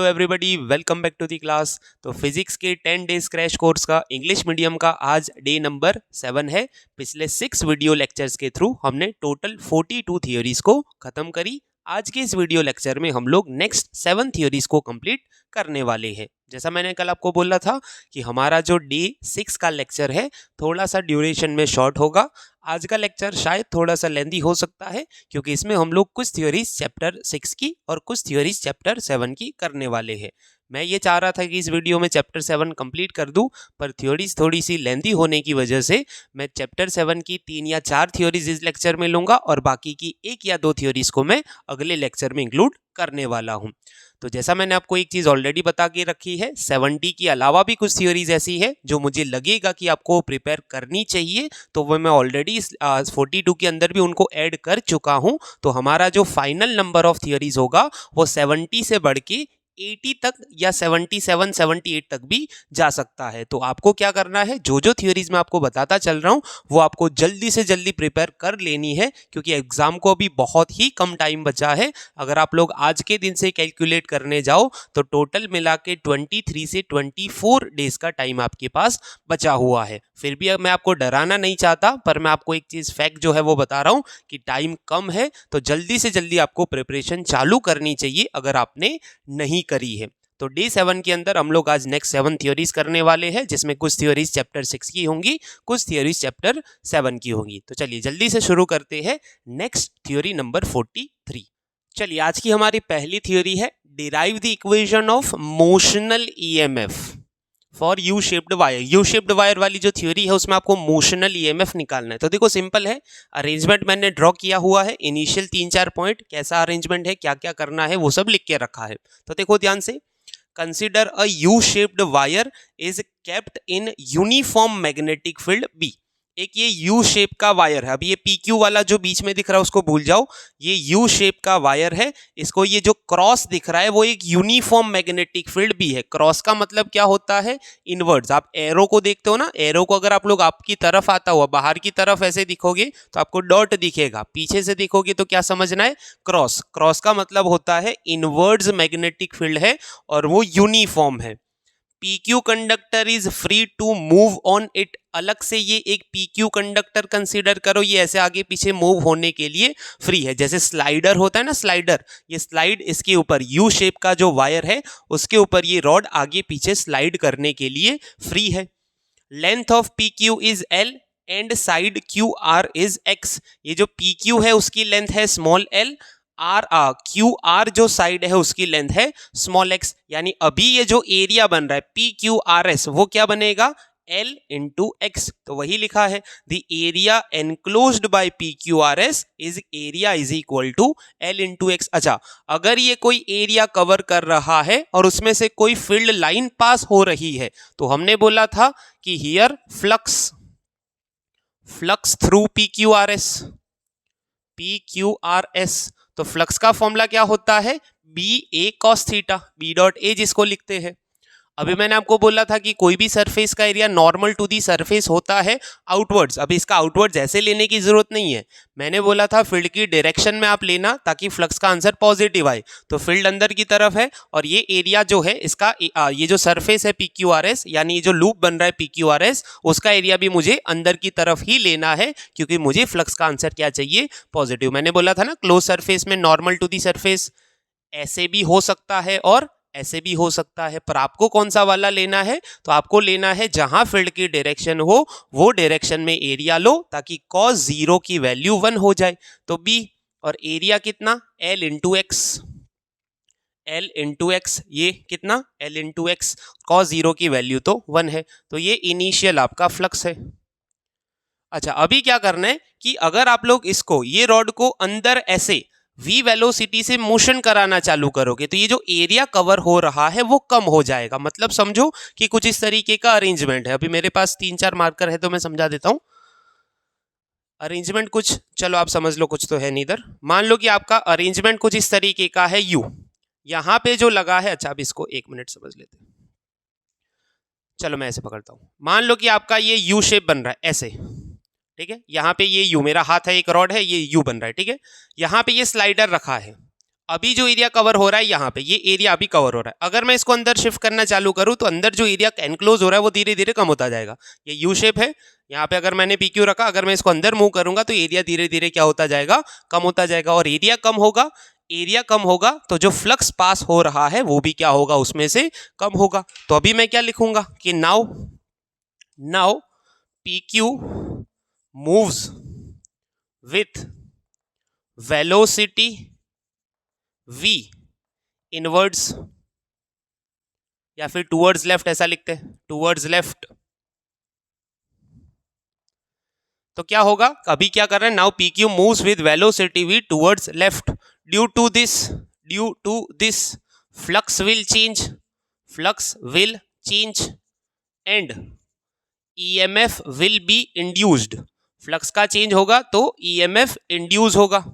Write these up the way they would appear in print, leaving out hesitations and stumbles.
Hello everybody, welcome back to the class. तो physics के 10 days crash course का English medium का आज डे नंबर 7 है। पिछले 6 वीडियो लेक्चर्स के थ्रू हमने टोटल 42 थियोरीज को खत्म करी। आज के इस वीडियो लेक्चर में हम लोग नेक्स्ट 7 थियोरीज को कंप्लीट करने वाले हैं। जैसा मैंने कल आपको बोला था कि हमारा जो डे 6 का लेक्चर है थोड़ा सा ड्यूरेशन में शॉर्ट होगा। आज का लेक्चर शायद थोड़ा सा लेंदी हो सकता है क्योंकि इसमें हम लोग कुछ थ्योरीज चैप्टर 6 की और कुछ थ्योरीज चैप्टर 7 की करने वाले हैं। मैं ये चाह रहा था कि इस वीडियो में चैप्टर 7 कंप्लीट कर दूं, पर थ्योरीज थोड़ी सी लेंदी होने की वजह से मैं चैप्टर 7 की 3 या 4 थ्योरीज इस लेक्चर में लूंगा और बाकी की 1 या 2 थ्योरीज को मैं अगले लेक्चर में इंक्लूड करने वाला हूं। तो जैसा मैंने आपको एक चीज ऑलरेडी बता के रखी है, 70 के अलावा भी कुछ थ्योरीज ऐसी है जो मुझे लगेगा कि आपको प्रिपेयर करनी चाहिए, तो वो मैं ऑलरेडी 42 के अंदर भी उनको ऐड कर चुका हूं। तो हमारा जो फाइनल नंबर ऑफ थ्योरीज होगा वो 70 से बढ़ के 80 तक या 77 78 तक भी जा सकता है। तो आपको क्या करना है, जो जो थ्योरीज मैं आपको बताता चल रहा हूं वो आपको जल्दी से जल्दी प्रिपेयर कर लेनी है क्योंकि एग्जाम को अभी बहुत ही कम टाइम बचा है। अगर आप लोग आज के दिन से कैलकुलेट करने जाओ तो टोटल मिला के 23 से 24 डेज का टाइम आपके पास बचा हुआ है। फिर भी मैं आपको डराना नहीं चाहता, पर मैं आपको एक चीज फैक्ट जो है वो बता रहा हूं कि टाइम कम है, तो जल्दी से जल्दी आपको प्रिपरेशन चालू करनी चाहिए अगर आपने नहीं करी है। तो डे 7 के अंदर हम लोग आज नेक्स्ट 7 थ्योरीज करने वाले हैं, जिसमें कुछ थ्योरीज चैप्टर 6 की होंगी, कुछ थ्योरीज चैप्टर 7 की होंगी। तो चलिए जल्दी से शुरू करते हैं नेक्स्ट थ्योरी नंबर 43। चलिए आज की हमारी पहली थ्योरी है derive the equation of motional EMF for you shaped wire. You shaped wire वाली जो थ्योरी है उसमें आपको मोशनल ईएमएफ निकालना है। तो देखो सिंपल है, अरेंजमेंट मैंने ड्रॉ किया हुआ है। इनिशियल 3-4 पॉइंट कैसा अरेंजमेंट है, क्या क्या करना है, वो सब लिख के रखा है। तो देखो ध्यान से, consider a U shaped wire is kept in uniform magnetic field B. एक ये यू शेप का वायर है। अभी ये पी क्यू वाला जो बीच में दिख रहा है उसको भूल जाओ, ये यू शेप का वायर है। इसको ये जो क्रॉस दिख रहा है वो एक यूनिफॉर्म मैग्नेटिक फील्ड भी है। क्रॉस का मतलब क्या होता है, इनवर्ड्स। आप एरो को देखते हो ना, एरो को अगर आप लोग आपकी तरफ आता हुआ बाहर की तरफ ऐसे दिखोगे तो आपको डॉट दिखेगा, पीछे से दिखोगे तो क्या समझना है, क्रॉस। क्रॉस का मतलब होता है इनवर्ड्स मैग्नेटिक फील्ड है और वो यूनिफॉर्म है। PQ conductor is free to move on it. अलग से ये एक PQ कंडक्टर कंसीडर करो, ये ऐसे आगे पीछे मूव होने के लिए फ्री है। जैसे स्लाइडर होता है ना, स्लाइडर, ये स्लाइड इसके ऊपर यू शेप का जो वायर है उसके ऊपर ये रॉड आगे पीछे स्लाइड करने के लिए फ्री है। Length of PQ is L and side QR is X। ये जो PQ है उसकी लेंथ है स्मॉल l, QR जो साइड है उसकी लेंथ है स्मॉल x। यानी अभी ये जो एरिया बन रहा है PQRS वो क्या बनेगा, L इंटू x। तो वही लिखा है, the area enclosed by PQRS is area is equal to L into x। अच्छा, अगर ये कोई एरिया कवर कर रहा है और उसमें से कोई फील्ड लाइन पास हो रही है तो हमने बोला था कि हियर फ्लक्स थ्रू PQRS। तो फ्लक्स का फॉर्मूला क्या होता है, BA cos theta, B dot A जिसको लिखते हैं। अभी मैंने आपको बोला था कि कोई भी सरफेस का area normal to the surface होता है आउटवर्ड्स। अभी इसका आउटवर्ड्स ऐसे लेने की जरूरत नहीं है, मैंने बोला था फील्ड की डायरेक्शन में आप लेना ताकि फ्लक्स का आंसर पॉजिटिव आए। तो फील्ड अंदर की तरफ है और ये एरिया जो है इसका ये जो सरफेस है PQRS, यानी ये जो लूप बन रहा है PQRS, उसका एरिया भी मुझे अंदर की तरफ ही लेना है क्योंकि मुझे फ्लक्स का आंसर क्या चाहिए, पॉजिटिव। मैंने बोला था ना, क्लोज सरफेस में नॉर्मल टू दी सरफेस ऐसे भी हो सकता है और ऐसे भी हो सकता है, पर आपको कौन सा वाला लेना है, तो आपको लेना है जहां फील्ड की डायरेक्शन हो वो डायरेक्शन में एरिया लो ताकि cos 0 की वैल्यू 1 हो जाए। तो B और एरिया कितना, L इंटू एक्स। ये कितना, L इंटू एक्स। cos 0 की वैल्यू तो 1 है, तो ये इनिशियल आपका फ्लक्स है। अच्छा, अभी क्या करना है कि अगर आप लोग इसको, ये रॉड को अंदर ऐसे v वेलोसिटी से मोशन कराना चालू करोगे तो ये जो एरिया कवर हो रहा है वो कम हो जाएगा। मतलब समझो कि कुछ इस तरीके का अरेंजमेंट है। अभी मेरे पास 3-4 मार्कर है तो मैं समझा देता हूं अरेंजमेंट कुछ, चलो आप समझ लो, कुछ तो है नहीं इधर। मान लो कि आपका अरेंजमेंट कुछ इस तरीके का है, U यहां पे जो लगा है। अच्छा, अब इसको 1 मिनट समझ लेते हैं। चलो मैं ऐसे पकड़ता हूं, मान लो कि आपका ये U शेप बन रहा है ऐसे, ठीक है। यहाँ पे ये U, मेरा हाथ है, एक रॉड है, ये U बन रहा है, ठीक है। यहाँ पे ये स्लाइडर रखा है। अभी जो एरिया कवर हो रहा है यहाँ पे, ये एरिया अभी कवर हो रहा है, अगर मैं इसको अंदर शिफ्ट करना चालू करूँ तो अंदर जो एरिया एनक्लोज हो रहा है वो धीरे धीरे कम होता जाएगा। ये यू शेप है, यहाँ पे अगर मैंने PQ रखा, अगर मैं इसको अंदर मूव करूंगा तो एरिया धीरे धीरे क्या होता जाएगा, कम होता जाएगा। और एरिया कम होगा, एरिया कम होगा तो जो फ्लक्स पास हो रहा है वो भी क्या होगा, उसमें से कम होगा। तो अभी मैं क्या लिखूंगा कि now PQ moves with velocity v inwards, या फिर टूवर्ड्स लेफ्ट, ऐसा लिखते हैं, टूवर्ड्स लेफ्ट। तो क्या होगा, अभी क्या कर रहे हैं, now PQ moves with velocity v towards left. Due to this flux will change and EMF will be induced. Flux का चेंज होगा तो EMF इंड्यूस होगा।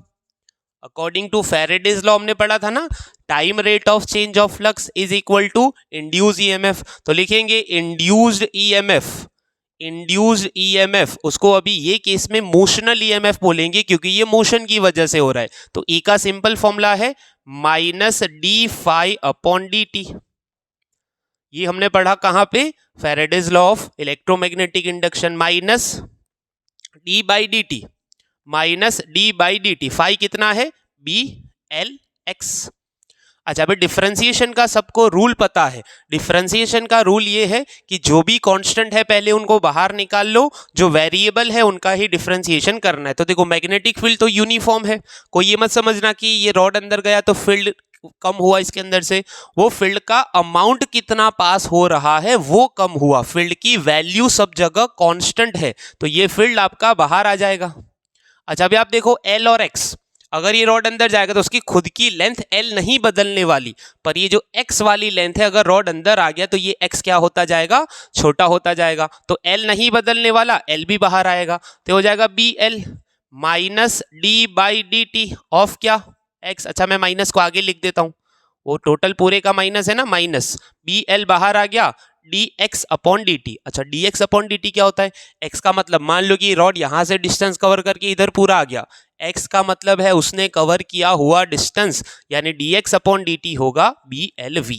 अकॉर्डिंग टू फैराडेज लॉ हमने पढ़ा था ना, time rate of change of flux is equal to induced EMF। तो लिखेंगे इंड्यूस्ड EMF, उसको अभी ये केस में मोशनल EMF बोलेंगे क्योंकि ये मोशन की वजह से हो रहा है। तो E का सिंपल फॉर्मूला है -d∅/dt। ये हमने पढ़ा कहां पे, Faraday's law of electromagnetic induction, -d/dt, phi कितना है, BLX। अच्छा, अभी डिफरेंशिएशन का सबको रूल पता है। डिफरेंशिएशन का रूल ये है कि जो भी कांस्टेंट है पहले उनको बाहर निकाल लो, जो वेरिएबल है उनका ही डिफरेंशिएशन करना है। तो देखो मैग्नेटिक फील्ड तो यूनिफॉर्म है, कोई ये मत समझना कि ये रॉड अंदर गया तो फील्ड कम हुआ इसके अंदर से, वो फील्ड का अमाउंट कितना पास हो रहा है वो कम हुआ, फील्ड की वैल्यू सब जगह कांस्टेंट है, तो ये फील्ड आपका बाहर आ जाएगा। अच्छा, अभी आप देखो L और X, अगर ये रॉड अंदर जाएगा तो उसकी खुद की लेंथ L नहीं बदलने वाली, पर ये जो X वाली लेंथ है, अगर रॉड अंदर आ गया तो ये X क्या होता जाएगा, छोटा होता जाएगा। तो L नहीं बदलने वाला, L भी बाहर आएगा, तो हो जाएगा BL -d/dt ऑफ क्या, X। अच्छा, मैं माइनस को आगे लिख देता हूं, वो टोटल पूरे का माइनस है ना, माइनस BL बाहर आ गया, dx/dt। अच्छा, dx/dt क्या होता है, x का मतलब, मान लो कि रॉड यहां से डिस्टेंस कवर करके इधर पूरा आ गया, x का मतलब है उसने कवर किया हुआ डिस्टेंस, यानी dx/dt होगा BLV।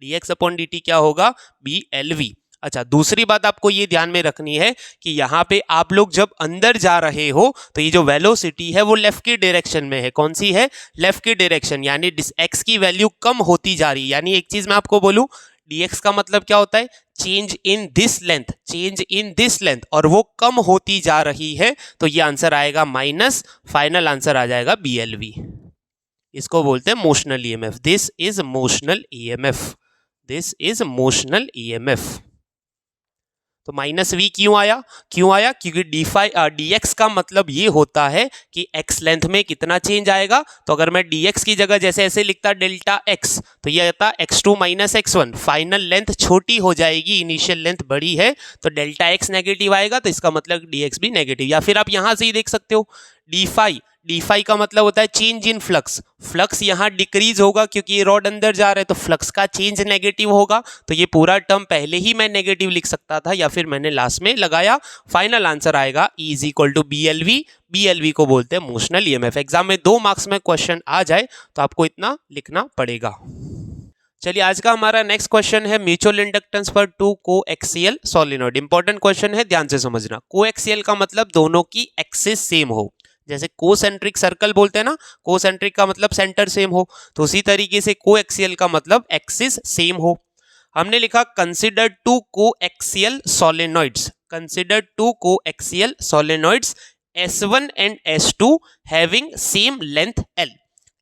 dx/dt क्या होगा, BLV। अच्छा, दूसरी बात आपको ये ध्यान में रखनी है कि यहाँ पे आप लोग जब अंदर जा रहे हो तो ये जो वेलोसिटी है वो लेफ्ट की डायरेक्शन में है। कौन सी है, लेफ्ट की डायरेक्शन, यानी x की वैल्यू कम होती जा रही है। यानी एक चीज मैं आपको बोलूं, dx का मतलब क्या होता है, चेंज इन दिस लेंथ, और वो कम होती जा रही है, तो ये आंसर आएगा माइनस, फाइनल आंसर आ जाएगा BLV। इसको बोलते हैं motional EMF। This is motional EMF। तो -v क्यों आया, क्योंकि dx का मतलब ये होता है कि x लेंथ में कितना चेंज आएगा। तो अगर मैं dx की जगह जैसे ऐसे लिखता डेल्टा x, तो ये आता x2 - x1, फाइनल लेंथ छोटी हो जाएगी, इनिशियल लेंथ बड़ी है, तो डेल्टा x नेगेटिव आएगा, तो इसका मतलब dx भी नेगेटिव। या फिर आप यहां से ही देख सकते हो, d∅ का मतलब होता है चेंज इन फ्लक्स यहाँ डिक्रीज होगा क्योंकि ये रॉड अंदर जा रहा है, तो फ्लक्स का चेंज नेगेटिव होगा। तो ये पूरा टर्म पहले ही मैं नेगेटिव लिख सकता था, या फिर मैंने लास्ट में लगाया। फाइनल आंसर आएगा E = BLV। BLV को बोलते हैं मोशनल EMF। एग्जाम में 2 मार्क्स में क्वेश्चन आ जाए तो आपको इतना लिखना पड़ेगा। चलिए, आज का हमारा नेक्स्ट क्वेश्चन है म्यूचुअल इंडक्टेंस पर 2 कोएक्सियल सोलेनॉइड। इंपॉर्टेंट क्वेश्चन है, ध्यान से समझना। कोएक्सियल का मतलब दोनों की एक्सिस सेम हो, जैसे कोसेंट्रिक सर्कल बोलते हैं ना, कोसेंट्रिक का मतलब सेंटर सेम हो, तो उसी तरीके से कोएक्सियल का मतलब एक्सिस सेम हो। हमने लिखा consider 2 coaxial solenoids S1 and S2 having same length L।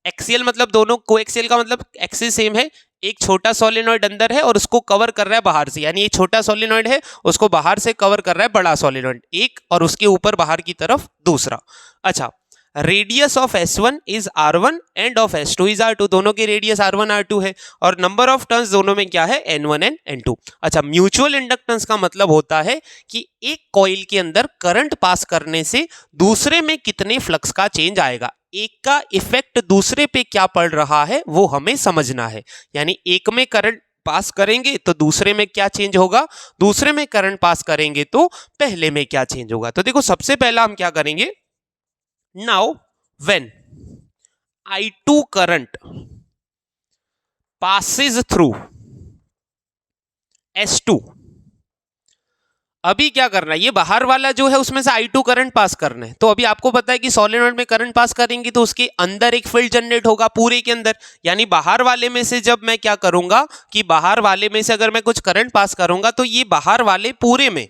Axial मतलब दोनों, कोएक्सियल का मतलब एक्सिस सेम है, एक छोटा सोलेनॉइड अंदर है और उसको कवर कर रहा है बाहर से, यानी ये छोटा सोलेनॉइड है उसको बाहर से कवर कर रहा है बड़ा सोलेनॉइड एक, और उसके ऊपर बाहर की तरफ दूसरा। अच्छा, radius of S1 is R1 end of S2 is R2, दोनों की रेडियस R1 R2 है, और नंबर ऑफ टर्न्स दोनों में क्या है, N1 एंड N2। अच्छा, म्यूचुअल इंडक्टेंस का मतलब होता है कि एक कॉइल के अंदर करंट पास करने से दूसरे में कितने फ्लक्स का चेंज आएगा, एक का इफेक्ट दूसरे पे क्या पड़ रहा है वो हमें समझना है। यानी एक में करंट पास करेंगे तो दूसरे में क्या चेंज होगा, दूसरे में करंट पास करेंगे तो पहले में क्या चेंज होगा। तो देखो, सबसे पहला हम क्या करेंगे, now when I2 current passes through S2। अभी क्या करना है, ये बाहर वाला जो है उसमें से I2 करंट पास करना है। तो अभी आपको पता है कि सोलेनॉइड में करंट पास करेंगे तो उसके अंदर एक फील्ड जनरेट होगा पूरे के अंदर, यानी बाहर वाले में से जब मैं क्या करूंगा कि बाहर वाले में से अगर मैं कुछ करंट पास करूंगा तो ये बाहर वाले पूरे में,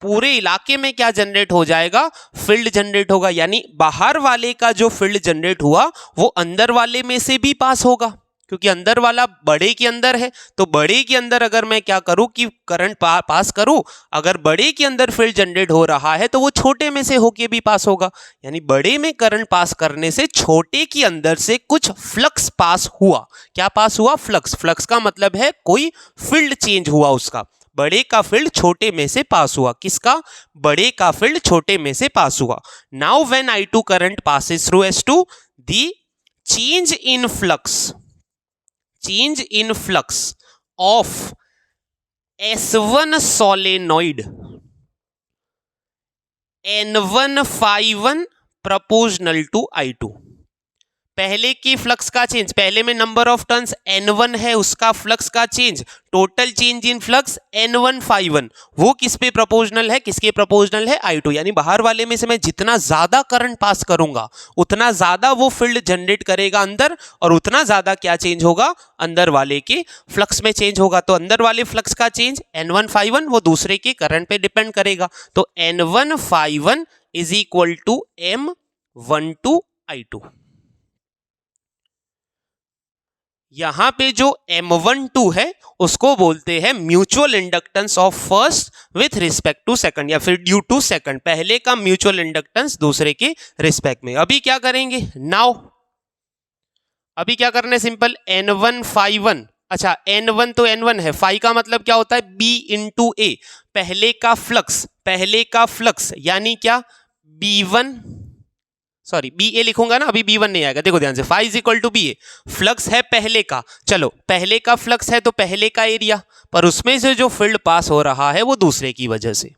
पूरे इलाके में क्या जनरेट हो जाएगा, फील्ड जनरेट होगा। यानी बाहर वाले का जो फील्ड जनरेट हुआ वो अंदर वाले में से भी पास होगा, क्योंकि अंदर वाला बड़े के अंदर है। तो बड़े के अंदर अगर मैं क्या करूं कि करंट पास करूं, अगर बड़े के अंदर फील्ड जनरेट हो रहा है तो वो छोटे में से होके भी पास होगा। यानी बड़े में करंट पास करने से छोटे के अंदर से कुछ फ्लक्स पास हुआ। क्या पास हुआ? फ्लक्स। फ्लक्स का मतलब है कोई फील्ड चेंज हुआ उसका। बड़े का फील्ड छोटे में से पास हुआ। किसका? बड़े का फील्ड छोटे में से पास हुआ। Now when I2 current passes through S2, the change in flux, change in flux of S1 solenoid N1 phi1 proportional to I2। पहले की फ्लक्स का चेंज, पहले में नंबर ऑफ टर्न्स N1 है, उसका फ्लक्स का change, total change in flux N1 phi1, वो किस पे प्रोपोर्शनल है? किसके प्रोपोर्शनल है? I2। यानी बाहर वाले में से मैं जितना ज्यादा करंट पास करूंगा उतना ज्यादा वो फील्ड जनरेट करेगा अंदर, और उतना ज्यादा क्या चेंज होगा? अंदर वाले के फ्लक्स में चेंज होगा। तो अंदर वाले फ्लक्स का चेंज N1 phi1 वो दूसरे के करंट पे डिपेंड करेगा। तो N1 phi1 is equal to M12 I2। यहां पे जो M12 है उसको बोलते हैं mutual inductance of first with respect to second, या फिर ड्यू टू सेकंड। पहले का म्यूचुअल इंडक्टेंस दूसरे के रिस्पेक्ट में। अभी क्या करेंगे? नाउ अभी क्या करना है? Simple N1 phi1। अच्छा, N1 तो N1 है, फाई का मतलब क्या होता है? B into A। पहले का फ्लक्स, पहले का फ्लक्स यानी क्या? B1, सॉरी BA लिखूंगा ना, अभी B1 नहीं आएगा। देखो ध्यान से, phi is equal to BA। Flux है पहले का, चलो पहले का फ्लक्स है तो पहले का एरिया, पर उसमें से जो फील्ड पास हो रहा है वो दूसरे की वजह से।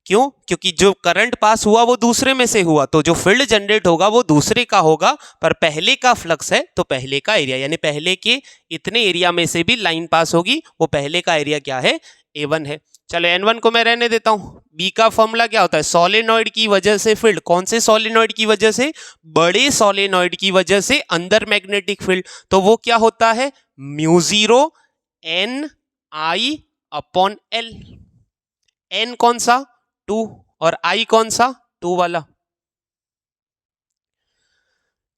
क्यों? क्योंकि जो करंट पास हुआ वो दूसरे में से हुआ, तो जो फील्ड जनरेट होगा वो दूसरे का होगा, पर पहले का फ्लक्स है तो पहले का एरिया, यानी पहले के इतने एरिया में से भी लाइन पास होगी, वो पहले का एरिया क्या है? A1 है। चलो N1 को मैं रहने देता हूं। B का फॉर्मूला क्या होता है? सोलेनॉइड की वजह से फील्ड। कौन से सोलेनॉइड की वजह से? बड़े सोलेनॉइड की वजह से अंदर मैग्नेटिक फील्ड। तो वो क्या होता है? म्यू0 Ni अपॉन L। N कौन सा? 2, और I कौन सा? 2 वाला।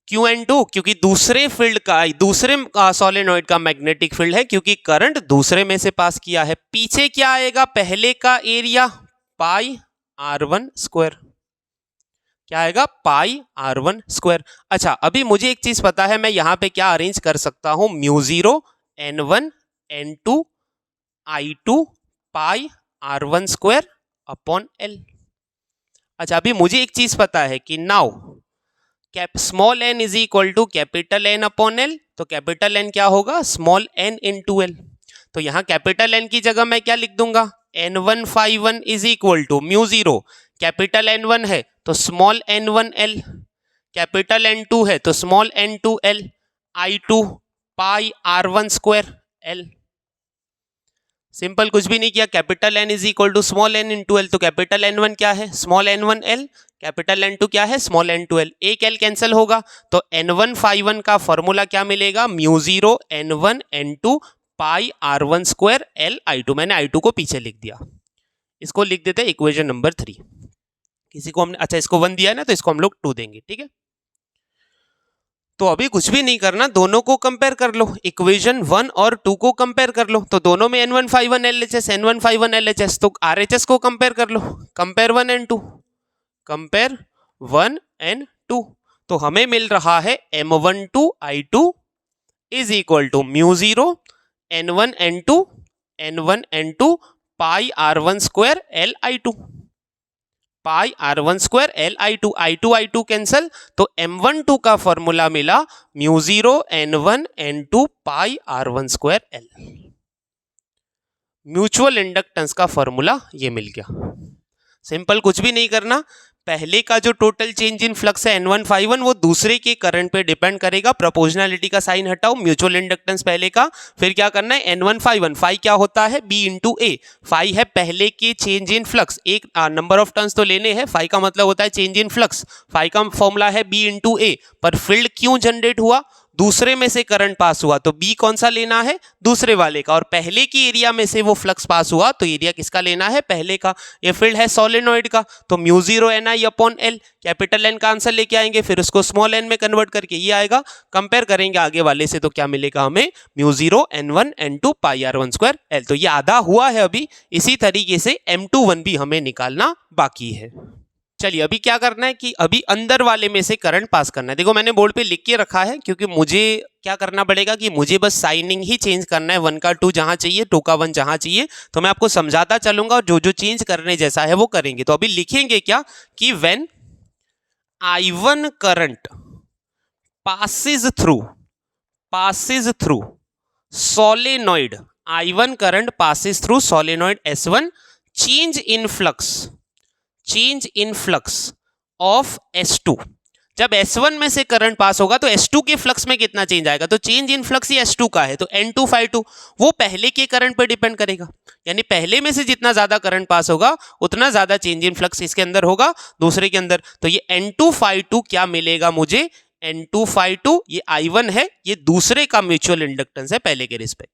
क्यों N2? क्योंकि दूसरे फील्ड का, दूसरे सोलेनॉइड का मैग्नेटिक फील्ड है, क्योंकि करंट दूसरे में से पास किया है। पीछे क्या आएगा? पहले का एरिया पाई R1 स्क्वायर। क्या आएगा? पाई R1 स्क्वायर। अच्छा, अभी मुझे एक चीज पता है, मैं यहां पे क्या अरेंज कर सकता हूं? म्यू0 N1 N2 I2 pi R1 square upon L। अच्छा, अभी मुझे एक चीज पता है कि now small n is equal to capital N upon L। तो कैपिटल N क्या होगा? Small n into L। तो यहां कैपिटल N की जगह मैं क्या लिख दूंगा? N1 phi1 is equal to mu naught, capital N1 है तो small n1 L, capital N2 है तो small n2 L, I2 pi R1 square L। Simple, कुछ भी नहीं किया। Capital N is equal to small n into L। तो capital N1 क्या है? Small n1 L। Capital N2 क्या है? Small n2 L। एक L कैंसिल होगा तो N1 phi1 का फॉर्मूला क्या मिलेगा? म्यू0 N1 N2 pi R1 square L I2। मैंने I2 को पीछे लिख दिया, इसको लिख देते हैं इक्वेशन नंबर 3। किसी को हमने, अच्छा इसको 1 दिया है ना, तो इसको हम लोग 2 देंगे, ठीक है। तो अभी कुछ भी नहीं करना, दोनों को कंपेयर कर लो, इक्वेशन 1 और 2 को कंपेयर कर लो। तो दोनों में N1 phi1 LHS, N1 phi1 LHS, तो RHS को कंपेयर कर लो। Compare 1 and 2, compare 1 and 2। तो हमें मिल रहा है M12 I2 is equal to mu naught N1 N2 pi R1 square L I2, pi R1 square L I2, I2 cancel, तो M12 का फॉर्मूला मिला mu naught N1 N2 pi R1 square L। Mutual inductance का formula ये मिल गया। Simple, कुछ भी नहीं करना, पहले का जो टोटल चेंज इन फ्लक्स है N1 वो दूसरे के करंट पे डिपेंड करेगा। प्रोपोर्शनलिटी का साइन हटाओ, म्यूचुअल इंडक्टेंस पहले का, फिर क्या करना है N1 फाई क्या होता है B इंटू ए, फाई है पहले के चेंज इन फ्लक्स, एक नंबर ऑफ टर्न्स तो लेने हैं, फाई का मतलब होता है चेंज इन फ्लक्स, फाई का फॉर्मूला है B इंटू ए, पर फील्ड क्यों जनरेट हुआ, दूसरे में से करंट पास हुआ तो बी कौन सा लेना है, दूसरे वाले का, और पहले की एरिया में से वो फ्लक्स पास हुआ तो एरिया किसका लेना है, पहले का। ये फील्ड है सोलेनॉइड का, तो म्यू जीरो एन आई अपॉन एल, कैपिटल एन का आंसर लेके आएंगे, फिर उसको स्मॉल एन में कन्वर्ट करके ये आएगा, कंपेयर करेंगे आगे वाले से तो क्या मिलेगा हमें, mu zero N1 N2 pi R1 square L. तो ये आधा हुआ है अभी, इसी तरीके से M21 भी हमें निकालना बाकी है। चलिए अभी क्या करना है कि अभी अंदर वाले में से करंट पास करना है। देखो मैंने बोर्ड पे लिख के रखा है क्योंकि मुझे क्या करना पड़ेगा कि मुझे बस साइनिंग ही चेंज करना है, 1 का 2 जहां चाहिए, 2 का 1 जहां चाहिए, तो मैं आपको समझाता चलूंगा और जो जो चेंज करने जैसा है वो करेंगे। तो अभी लिखेंगे क्या कि when I1 current passes through solenoid, I1 current passes through solenoid S1, change in flux of S2, जब S1 में से करंट पास होगा तो S2 के फ्लक्स में कितना चेंज आएगा, तो change in flux he S2 का है, तो N2 φ2 वो पहले के करंट पर डिपेंड करेगा, यानी पहले में से जितना ज्यादा करंट पास होगा उतना ज्यादा चेंज इन फ्लक्स इसके अंदर होगा दूसरे के अंदर। तो ये N2 φ2 क्या मिलेगा मुझे, N2 φ2, ये I1 है, ये दूसरे का म्यूचुअल इंडक्टेंस है पहले के रिस्पेक्ट।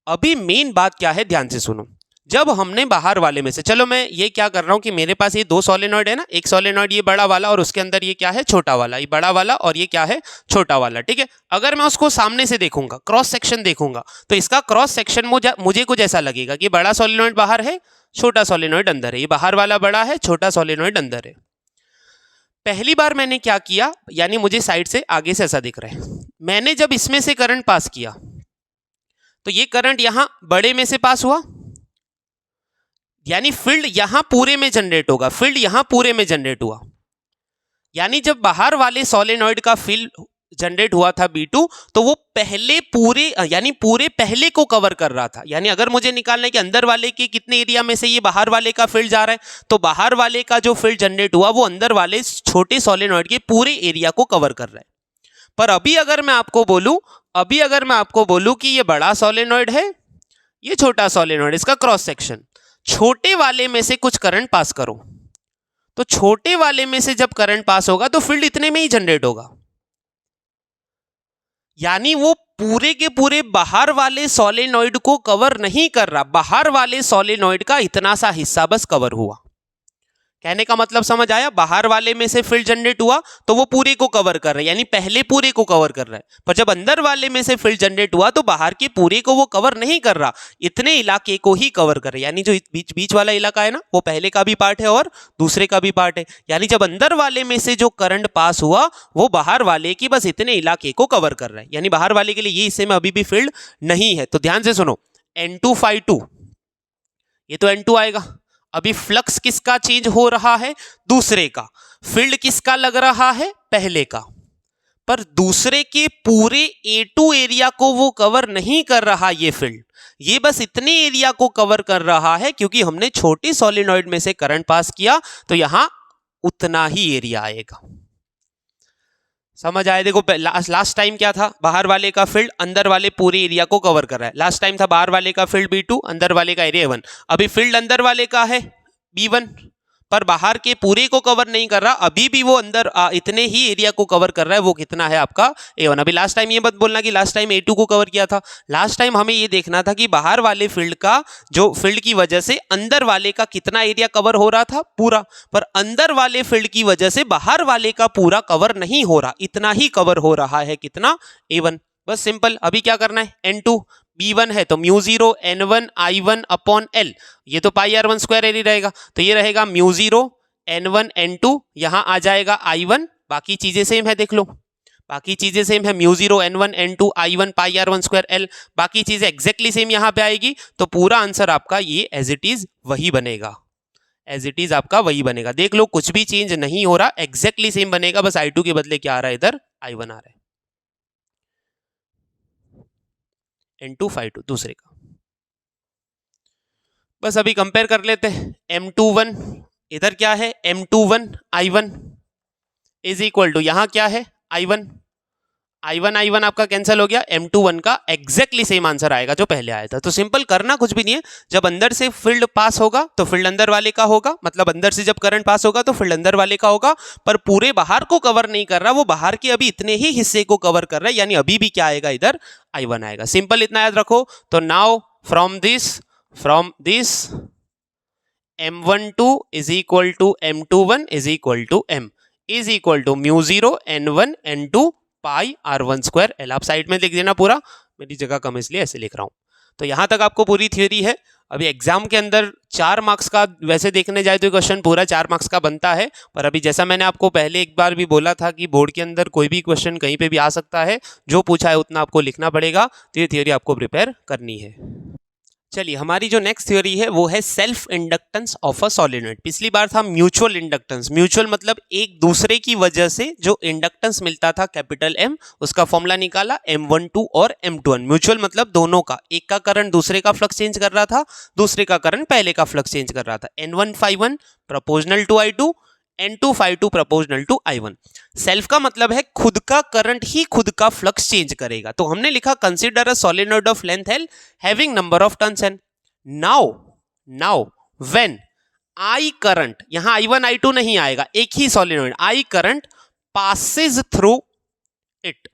अभी मेन बात क्या है, ध्यान से सुनो। जब हमने बाहर वाले में से, चलो मैं ये क्या कर रहा हूं कि मेरे पास ये दो सोलेनॉइड है ना, एक सोलेनॉइड ये बड़ा वाला और उसके अंदर ये क्या है छोटा वाला, ये बड़ा वाला और ये क्या है छोटा वाला, ठीक है। अगर मैं उसको सामने से देखूंगा, क्रॉस सेक्शन देखूंगा, तो इसका क्रॉस सेक्शन मुझे कुछ ऐसा लगेगा कि बड़ा सोलेनॉइड बाहर है, छोटा सोलेनॉइड अंदर है, ये बाहर वाला बड़ा है, छोटा सोलेनॉइड अंदर है। पहली बार मैंने क्या किया, यानी मुझे साइड से आगे से ऐसा दिख रहा है, मैंने जब इसमें से करंट पास किया तो ये करंट यहां बड़े में से पास हुआ, यानी फील्ड यहां पूरे में जनरेट होगा, फील्ड यहां पूरे में जनरेट हुआ, यानी जब बाहर वाले सोलेनॉइड का फील्ड जनरेट हुआ था B2 तो वो पहले पूरे यानी पूरे पहले को कवर कर रहा था। यानी अगर मुझे निकालना है कि अंदर वाले के कितने एरिया में से ये बाहर वाले का फील्ड जा रहा है, तो बाहर वाले का जो फील्ड जनरेट हुआ वो अंदर वाले छोटे सोलेनॉइड के पूरे एरिया को कवर कर रहा है। पर अभी अगर मैं आपको बोलूं कि ये बड़ा सोलेनॉइड है, ये छोटा सोलेनॉइड, इसका क्रॉस सेक्शन, छोटे वाले में से कुछ करंट पास करो, तो छोटे वाले में से जब करंट पास होगा तो फील्ड इतने में ही जनरेट होगा, यानी वो पूरे के पूरे बाहर वाले सोलेनॉइड को कवर नहीं कर रहा, बाहर वाले सोलेनॉइड का इतना सा हिस्सा बस कवर हुआ। कहने का मतलब समझ आया, बाहर वाले में से फील्ड जनरेट हुआ तो वो पूरे को कवर कर रहा है, यानी पहले पूरे को कवर कर रहा है, पर जब अंदर वाले में से फील्ड जनरेट हुआ तो बाहर के पूरे को वो कवर नहीं कर रहा, इतने इलाके को ही कवर कर रहा है। यानी जो बीच वाला इलाका है ना, वो पहले का भी पार्ट है और दूसरे का भी पार्ट है, यानी जब अंदर वाले में से जो करंट पास हुआ वो बाहर वाले की बस इतने इलाके को कवर कर रहा है, यानी बाहर वाले के लिए ये हिस्से में अभी भी फील्ड नहीं है। तो ध्यान से सुनो, N2 φ2, ये तो N2 आएगा, अभी फ्लक्स किसका चेंज हो रहा है, दूसरे का, फील्ड किसका लग रहा है, पहले का, पर दूसरे के पूरे A2 एरिया को वो कवर नहीं कर रहा ये फील्ड, ये बस इतने एरिया को कवर कर रहा है क्योंकि हमने छोटे सोलेनॉइड में से करंट पास किया तो यहां उतना ही एरिया आएगा। समझ आए? देखो लास्ट टाइम क्या था, बाहर वाले का फील्ड अंदर वाले पूरे एरिया को कवर कर रहा है, लास्ट टाइम था बाहर वाले का फील्ड B2, अंदर वाले का एरिया A1, अभी फील्ड अंदर वाले का है B1 पर बाहर के पूरे को कवर नहीं कर रहा, अभी भी वो अंदर इतने ही एरिया को कवर कर रहा है, वो कितना है आपका A1। अभी लास्ट टाइम ये मत बोलना कि लास्ट टाइम A2 को कवर किया था, लास्ट टाइम हमें ये देखना था कि बाहर वाले फील्ड का जो फील्ड की वजह से अंदर वाले का कितना एरिया कवर हो रहा था, पूरा, पर अंदर वाले फील्ड की वजह से बाहर वाले का पूरा कवर नहीं हो रहा, इतना ही कवर हो रहा है, कितना, A1। बस सिंपल, अभी क्या करना है, N2 B1 है तो mu zero N1 I1 upon L, ये तो पाई R1 स्क्वायर एल ही रहेगा, तो ये रहेगा म्यू जीरो N1 N2, यहां आ जाएगा I1, बाकी चीजें सेम है, देख लो बाकी चीजें सेम है, mu zero N1 N2 I1 पाई R1 स्क्वायर L, बाकी चीजें एग्जैक्टली सेम यहां पे आएगी, तो पूरा आंसर आपका ये एज इट इज वही बनेगा, एज इट इज आपका वही बनेगा। देख लो कुछ भी चेंज नहीं हो रहा, एग्जैक्टली सेम बनेगा, बस I2 के बदले क्या आ रहा है, इधर I1 आ रहा है, N2 φ2 दूसरे का। बस अभी कंपेयर कर लेते हैं, M21 इधर क्या है M21 I1 is equal to यहाँ क्या है I1 आपका कैंसिल हो गया, M21 का एग्जैक्टली सेम आंसर आएगा जो पहले आया था। तो सिंपल, करना कुछ भी नहीं है, जब अंदर से फील्ड पास होगा तो फील्ड अंदर वाले का होगा, मतलब अंदर से जब करंट पास होगा तो फील्ड अंदर वाले का होगा, पर पूरे बाहर को कवर नहीं कर रहा, वो बाहर के अभी इतने ही हिस्से को कवर कर रहा है, यानी अभी भी क्या आएगा, इधर I1 आएगा। सिंपल इतना याद रखो। तो now from this M12 is equal to M21 is equal to M is equal to μ0 N1 N2 pi R1 square L। आप साइड में लिख देना पूरा, मेरी जगह कम इसलिए ऐसे लिख रहा हूं। तो यहां तक आपको पूरी थ्योरी है। अभी एग्जाम के अंदर 4 मार्क्स का, वैसे देखने जाए तो क्वेश्चन पूरा 4 मार्क्स का बनता है, पर अभी जैसा मैंने आपको पहले एक बार भी बोला था कि बोर्ड के अंदर कोई भी क्वेश्चन कहीं पे भी आ सकता है, जो पूछा है उतना आपको लिखना पड़ेगा, तो ये थ्योरी आपको प्रिपेयर करनी है। चलिए, हमारी जो नेक्स्ट थ्योरी है वो है self inductance of a solenoid. पिछली बार था म्यूचुअल इंडक्टेंस। म्यूचुअल मतलब एक दूसरे की वजह से जो इंडक्टेंस मिलता था कैपिटल M, उसका फॉर्मूला निकाला M12 और M21। म्यूचुअल मतलब दोनों का, एक का करंट दूसरे का फ्लक्स चेंज कर रहा था, दूसरे का करंट पहले का फ्लक्स चेंज कर रहा था। N1 proportional to I2, N2 proportional to I1। Self का मतलब है खुद का करंट ही खुद का फ्लक्स चेंज करेगा। तो हमने लिखा consider a solenoid of length L having number of turns N। Now when I current, यहां I1 I2 नहीं आएगा, एक ही solenoid, I current passes through it,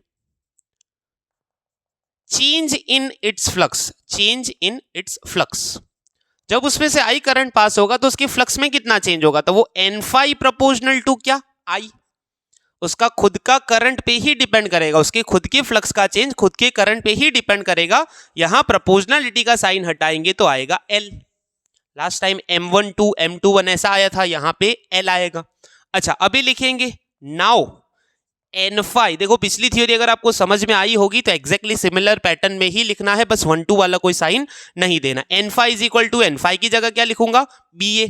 change in its flux. जब उसमें से I करंट पास होगा तो उसके फ्लक्स में कितना चेंज होगा, तो वो N5 प्रोपोर्शनल टू क्या I, उसका खुद का करंट पे ही डिपेंड करेगा, उसके खुद के फ्लक्स का चेंज खुद के करंट पे ही डिपेंड करेगा। यहां प्रोपोर्शनलिटी का साइन हटाएंगे तो आएगा L। Last time M12 M21 ऐसा आया था, यहां पे L आएगा। अच्छा, अभी लिखेंगे नाउ N5। देखो, पिछली थ्योरी अगर आपको समझ में आई होगी तो एग्जैक्टली सिमिलर पैटर्न में ही लिखना है, बस 1 2 वाला कोई साइन नहीं देना। N5 is equal to N5 की जगह क्या लिखूंगा, BA।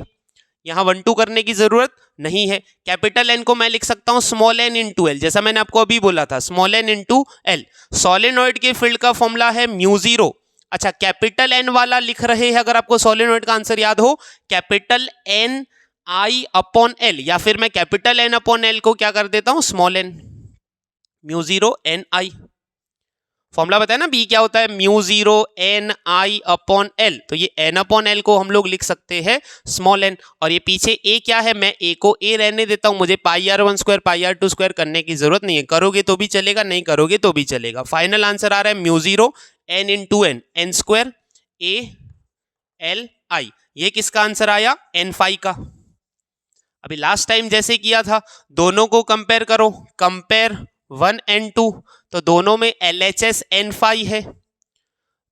यहां 1 2 करने की जरूरत नहीं है। कैपिटल N को मैं लिख सकता हूं स्मॉल n इंटू L, जैसा मैंने आपको अभी बोला था, small n into L। Solenoid के फील्ड का फॉर्मूला है μ0। अच्छा, कैपिटल N वाला लिख रहे हैं, अगर आपको सोलेनॉइड का आंसर याद हो, capital N I upon L, या फिर मैं कैपिटल N अपॉन L को क्या कर देता हूं, स्मॉल n, μ0 NI। फॉर्मूला बताया ना B क्या होता है, μ0 NI अपॉन L। तो ये N अपॉन L को हम लोग लिख सकते हैं स्मॉल n, और ये पीछे A क्या है, मैं A को A रहने देता हूं, मुझे पाई R1 square pi R2 square करने की जरूरत नहीं है, करोगे तो भी चलेगा, नहीं करोगे तो भी चलेगा। फाइनल आंसर आ रहा है μ0 N into N square A L I। ये किसका आंसर आया, N5 का। अभी लास्ट टाइम जैसे किया था, दोनों को कंपेयर करो, कंपेयर 1 and 2, तो दोनों में LHS N5 है,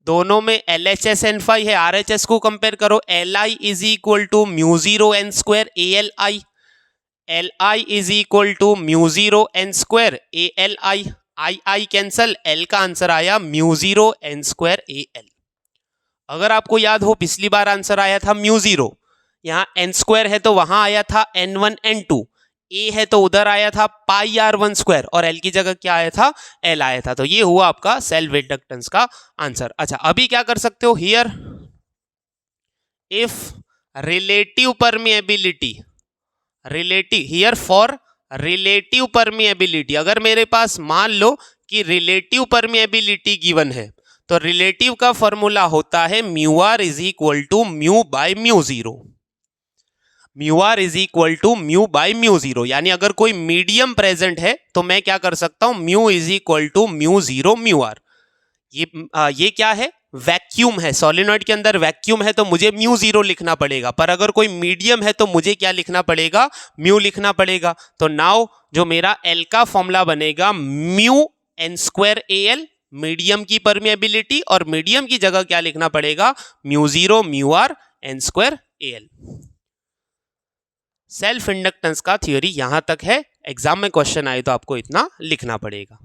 दोनों में LHS N5 है। RHS को कंपेयर करो, LI is equal to μ0 N square ALI, LI is equal to μ0 N square ALI, I cancel, L का आंसर आया μ0 N स्क्वायर AL। अगर आपको याद हो, पिछली बार आंसर आया था μ0, यहां N स्क्वायर है तो वहां आया था N1 N2, A है तो उधर आया था पाई R1 स्क्वायर, और L की जगह क्या आया था, L आया था। तो ये हुआ आपका सेल्फ इंडक्टेंस का आंसर। अच्छा, अभी क्या कर सकते हो, here if relative permeability, here for relative permeability, अगर मेरे पास मान लो कि रिलेटिव परमिएबिलिटी गिवन है, तो रिलेटिव का फॉर्मूला होता है μr is equal to mu by μ0। μr is equal to mu by μ0, यानी अगर कोई मीडियम प्रेजेंट है तो मैं क्या कर सकता हूं, mu is equal to μ0 μr। ये क्या है, वैक्यूम है, सोलेनॉइड के अंदर वैक्यूम है तो मुझे μ0 लिखना पड़ेगा, पर अगर कोई मीडियम है तो मुझे क्या लिखना पड़ेगा, म्यू लिखना पड़ेगा। तो नाउ जो मेरा L का फॉर्मूला बनेगा mu N square AL, medium की परमिएबिलिटी, और मीडियम की जगह क्या लिखना पड़ेगा, μ0 μr N square AL। Self inductance का थ्योरी यहां तक है, एग्जाम में क्वेश्चन आए तो आपको इतना लिखना पड़ेगा।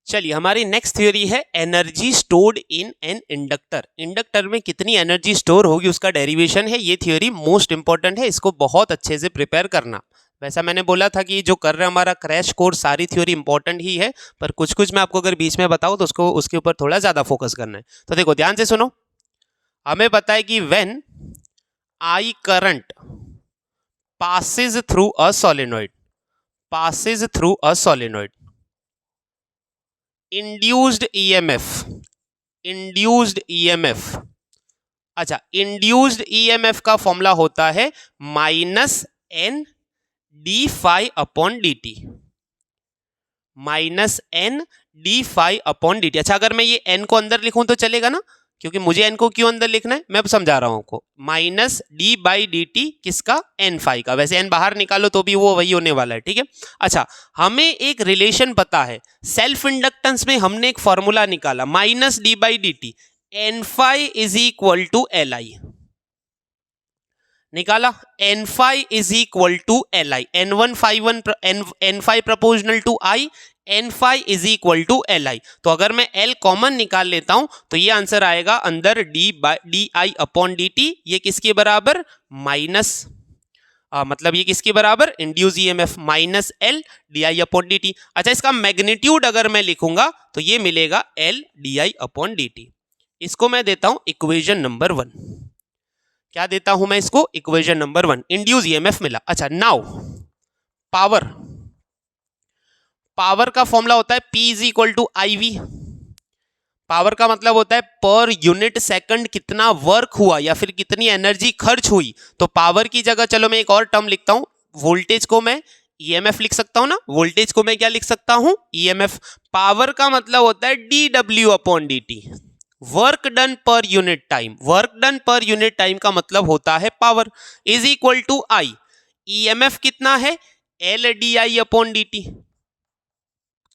चलिए, हमारी नेक्स्ट थ्योरी है energy stored in an inductor. Inductor में कितनी एनर्जी स्टोर होगी उसका डेरिवेशन है, ये थ्योरी मोस्ट इंपॉर्टेंट है, इसको बहुत अच्छे से प्रिपेयर करना। वैसा मैंने बोला था कि जो कर रहे हैं हमारा क्रैश कोर्स, सारी थ्योरी इंपॉर्टेंट ही है, पर कुछ कुछ मैं आपको अगर बीच में बताऊं तो उसको उसके ऊपर थोड़ा ज्यादा फोकस करना है। तो देखो ध्यान से सुनो, हमें पता है कि when I current passes through a solenoid, passes through a solenoid. Induced EMF, induced EMF. अच्छा, induced EMF का फॉर्मूला होता है minus N D phi upon D T, minus N D phi upon D T. अच्छा, अगर मैं ये N को अंदर लिखूं तो चलेगा ना, क्योंकि मुझे एन को क्यों अंदर लिखना है मैं अब समझा रहा हूं आपको. Minus d by d T किसका, एन फाई का. वैसे एन बाहर निकालो तो भी वो वही होने वाला है, ठीक है. अच्छा, हमें एक रिलेशन पता है, सेल्फ इंडक्टेंस में हमने एक फॉर्मूला निकाला, minus d by d t, N phi is equal to L I निकाला. N phi is equal to L I, N one phi one, N phi proportional to I, N phi is equal to L I. तो अगर मैं L common निकाल लेता हूं तो ये answer आएगा अंदर D I upon D T. ये किसके बराबर, माइनस मतलब ये किसके बराबर, induce EMF minus L D I upon D T. अच्छा, इसका मैग्नीट्यूड अगर मैं लिखूंगा तो ये मिलेगा L D I upon D T. इसको मैं देता हूं इक्वेशन नंबर 1. क्या देता हूं मैं इसको, इक्वेशन नंबर 1. इंड्यूस ईएमएफ मिला. अच्छा, नाउ पावर, पावर का फॉर्मूला होता है P is equal to I V. Power का मतलब होता है पर यूनिट सेकंड कितना वर्क हुआ या फिर कितनी एनर्जी खर्च हुई. तो पावर की जगह चलो मैं एक और टर्म लिखता हूं, वोल्टेज को मैं ईएमएफ लिख सकता हूं ना, वोल्टेज को मैं क्या लिख सकता हूं, ईएमएफ. पावर का मतलब होता है D W upon D T, work done per unit time. Work done per unit time का मतलब होता है power, is equal to I. EMF कितना है, L D I upon D T.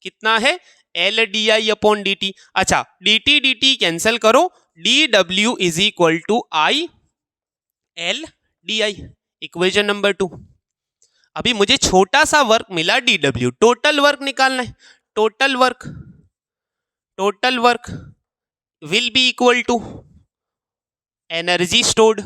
कितना है, L D I upon D T. अच्छा, D T cancel करो, D W is equal to I L D I. Equation number 2. अभी मुझे छोटा सा वर्क मिला डी डब्ल्यू, टोटल वर्क निकालना है. Total work, total work will be equal to energy stored.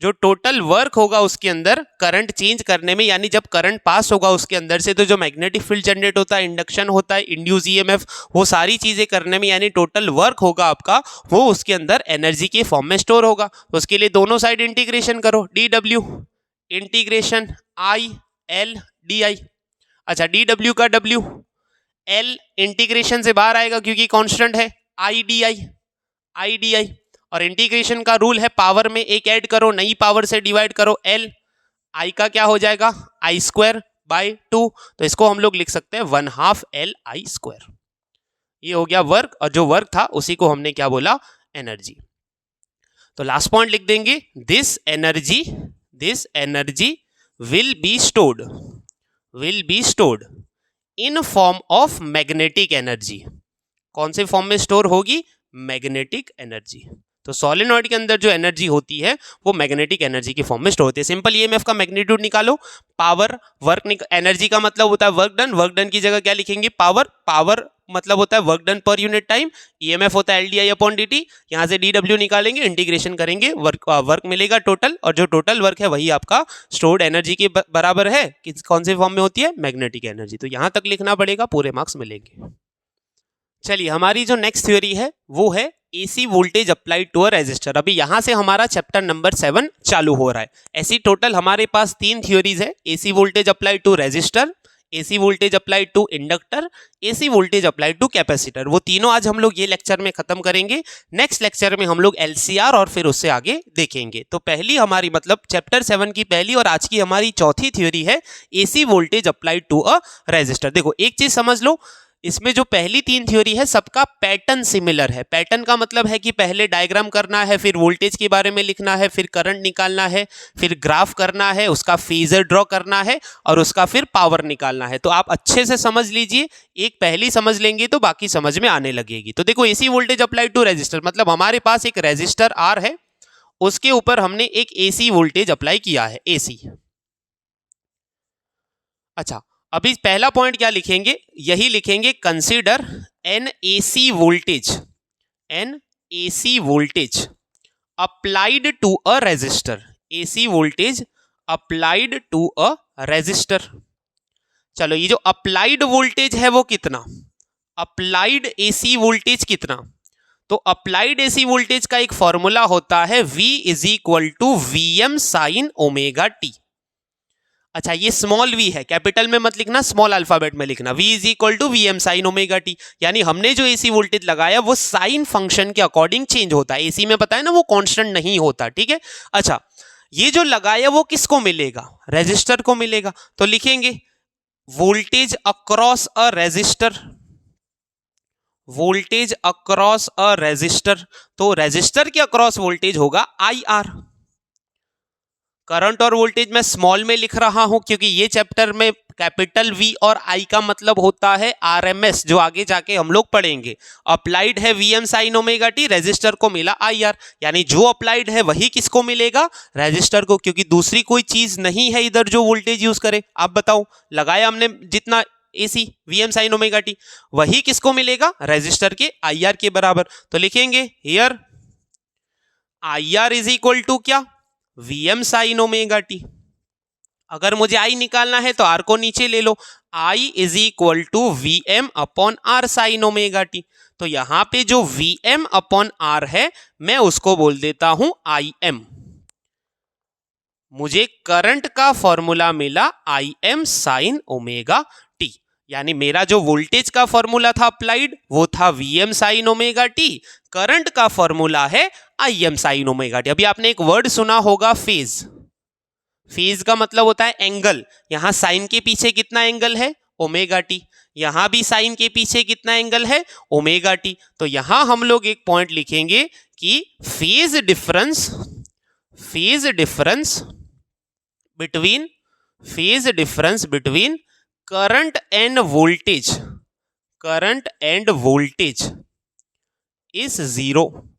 जो टोटल वर्क होगा उसके अंदर करंट चेंज करने में, यानी जब करंट पास होगा उसके अंदर से, तो जो मैग्नेटिक फील्ड जनरेट होता है, इंडक्शन होता है, इंड्यूस ईएमएफ, वो सारी चीजें करने में, यानी टोटल वर्क होगा आपका, वो उसके अंदर एनर्जी के फॉर्म में स्टोर होगा. तो उसके लिए दोनों साइड इंटीग्रेशन करो, डी डब्ल्यू इंटीग्रेशन आई एल डी आई. अच्छा, डी डब्ल्यू का डब्ल्यू, एल इंटीग्रेशन से बाहर आएगा क्योंकि कांस्टेंट है, I D I, I D I. और इंटीग्रेशन का रूल है, पावर में एक ऐड करो, नई पावर से डिवाइड करो, एल. आई का क्या हो जाएगा, आई स्क्वायर बाय 2. तो इसको हम लोग लिख सकते हैं 1/2 एल आई स्क्वायर. ये हो गया वर्क, और जो वर्क था उसी को हमने क्या बोला, एनर्जी. तो लास्ट पॉइंट लिख देंगे, this energy will be stored in form of magnetic energy. कौन से फॉर्म में स्टोर होगी, मैग्नेटिक एनर्जी. तो सोलेनॉइड के अंदर जो एनर्जी होती है वो मैग्नेटिक एनर्जी की फॉर्म में स्टोर होती है. सिंपल ईएमएफ का मैग्नीट्यूड निकालो, पावर वर्क, एनर्जी का मतलब होता है वर्क डन, वर्क डन की जगह क्या लिखेंगे, पावर. पावर मतलब होता है work done per unit time, EMF होता है L D I upon D T. यहाँ से डी डब्ल्यू निकालेंगे, इंटीग्रेशन करेंगे, वर्क मिलेगा टोटल, और जो टोटल वर्क है वही आपका स्टोर्ड एनर्जी के बराबर है. कौन से फॉर्म में होती है, मैग्नेटिक एनर्जी. तो यहाँ तक लिखना पड़ेगा, पूरे मार्क्स मिलेंगे. चलिए, हमारी जो नेक्स्ट थ्योरी है वो है AC voltage applied to a resistor. अभी यहां से हमारा चैप्टर नंबर 7 चालू हो रहा है. ऐसी टोटल हमारे पास 3 थ्योरीज है, AC voltage applied to resistor, AC voltage applied to inductor, AC voltage applied to capacitor. वो तीनों आज हम लोग ये लेक्चर में खत्म करेंगे. नेक्स्ट लेक्चर में हम लोग एलसीआर और फिर उससे आगे देखेंगे. तो पहली हमारी मतलब चैप्टर 7 की पहली और आज की हमारी चौथी थ्योरी है AC voltage applied to a resistor. देखो, एक चीज समझ लो, इसमें जो पहली 3 थ्योरी है सबका पैटर्न सिमिलर है. पैटर्न का मतलब है कि पहले डायग्राम करना है, फिर वोल्टेज के बारे में लिखना है, फिर करंट निकालना है, फिर ग्राफ करना है, उसका फेजर ड्रॉ करना है, और उसका फिर पावर निकालना है. तो आप अच्छे से समझ लीजिए, एक पहली समझ लेंगे तो बाकी समझ में आने लगेगी. तो देखो, AC voltage applied to resistor मतलब हमारे पास एक रेजिस्टर आर है, उसके ऊपर हमने एक एसी वोल्टेज अप्लाई किया है, एसी. अच्छा, अभी पहला पॉइंट क्या लिखेंगे, यही लिखेंगे, consider an AC voltage applied to a resistor. AC voltage applied to a resistor. चलो, ये जो अप्लाइड वोल्टेज है वो कितना, अप्लाइड एसी वोल्टेज कितना, तो अप्लाइड एसी वोल्टेज का एक फॉर्मूला होता है V is equal to Vm sine omega t. अच्छा, ये स्मॉल v है, कैपिटल में मत लिखना, स्मॉल अल्फाबेट में लिखना। v is equal to Vm sine omega t, यानी हमने जो एसी वोल्टेज लगाया वो साइन फंक्शन के अकॉर्डिंग चेंज होता है। एसी में पता है ना वो कांस्टेंट नहीं होता, ठीक है। अच्छा, ये जो लगाया वो किसको मिलेगा? रेजिस्टर को मिलेगा। तो लिखेंगे voltage across a resistor, voltage across a resistor. तो रेजिस्टर के अक्रॉस वोल्टेज होगा IR। करंट और वोल्टेज मैं स्मॉल में लिख रहा हूं क्योंकि ये चैप्टर में कैपिटल V और I का मतलब होता है RMS, जो आगे जाके हम लोग पढ़ेंगे। अप्लाइड है Vm sine omega t, resistor को मिला IR, यानी जो अप्लाइड है वही किसको मिलेगा? रेजिस्टर को, क्योंकि दूसरी कोई चीज नहीं है इधर जो वोल्टेज यूज करे। आप बताओ, लगाया हमने जितना AC Vm sine omega T, वही किसको मिलेगा? रेजिस्टर के IR के बराबर। तो लिखेंगे here IR is equal to क्या? Vm sine omega t. अगर मुझे I निकालना है तो R को नीचे ले लो, I is equal to Vm upon R sine omega t. तो यहां पे जो Vm अपॉन R है मैं उसको बोल देता हूं Im। मुझे करंट का फॉर्मूला मिला Im साइन ओमेगा टी, यानी मेरा जो वोल्टेज का फॉर्मूला था अप्लाइड वो था Vm sine omega T, current का फॉर्मूला है Im साइन ओमेगा टी। अभी आपने एक वर्ड सुना होगा फेज। फेज का मतलब होता है एंगल। यहां साइन के पीछे कितना एंगल है? Omega T. यहां भी साइन के पीछे कितना एंगल है? Omega t. तो यहां हम लोग एक पॉइंट लिखेंगे कि phase difference between current and voltage is zero.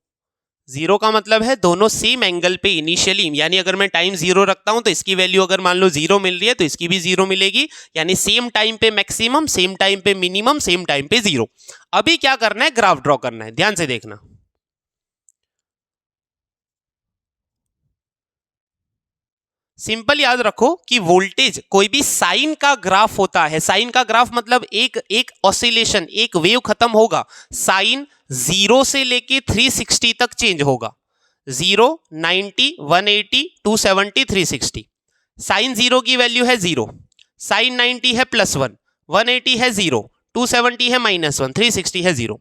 Zero का मतलब है दोनों सेम एंगल पे इनिशियली, यानी अगर मैं टाइम जीरो रखता हूं तो इसकी वैल्यू अगर मान लो जीरो मिल रही है तो इसकी भी जीरो मिलेगी, यानी सेम टाइम पे मैक्सिमम, सेम टाइम पे मिनिमम, सेम टाइम पे जीरो। अभी क्या करना है? ग्राफ ड्रॉ करना है, ध्यान से देखना। सिंपल याद रखो कि वोल्टेज कोई भी साइन का ग्राफ होता है। साइन का ग्राफ मतलब एक ऑसिलेशन, एक वेव खत्म होगा, साइन 0 से लेके 360 तक चेंज होगा। 0, 90, 180, 270, 360। साइन 0 की वैल्यू है 0, साइन 90 है +1, 180 है 0, 270 है -1, 360 है 0।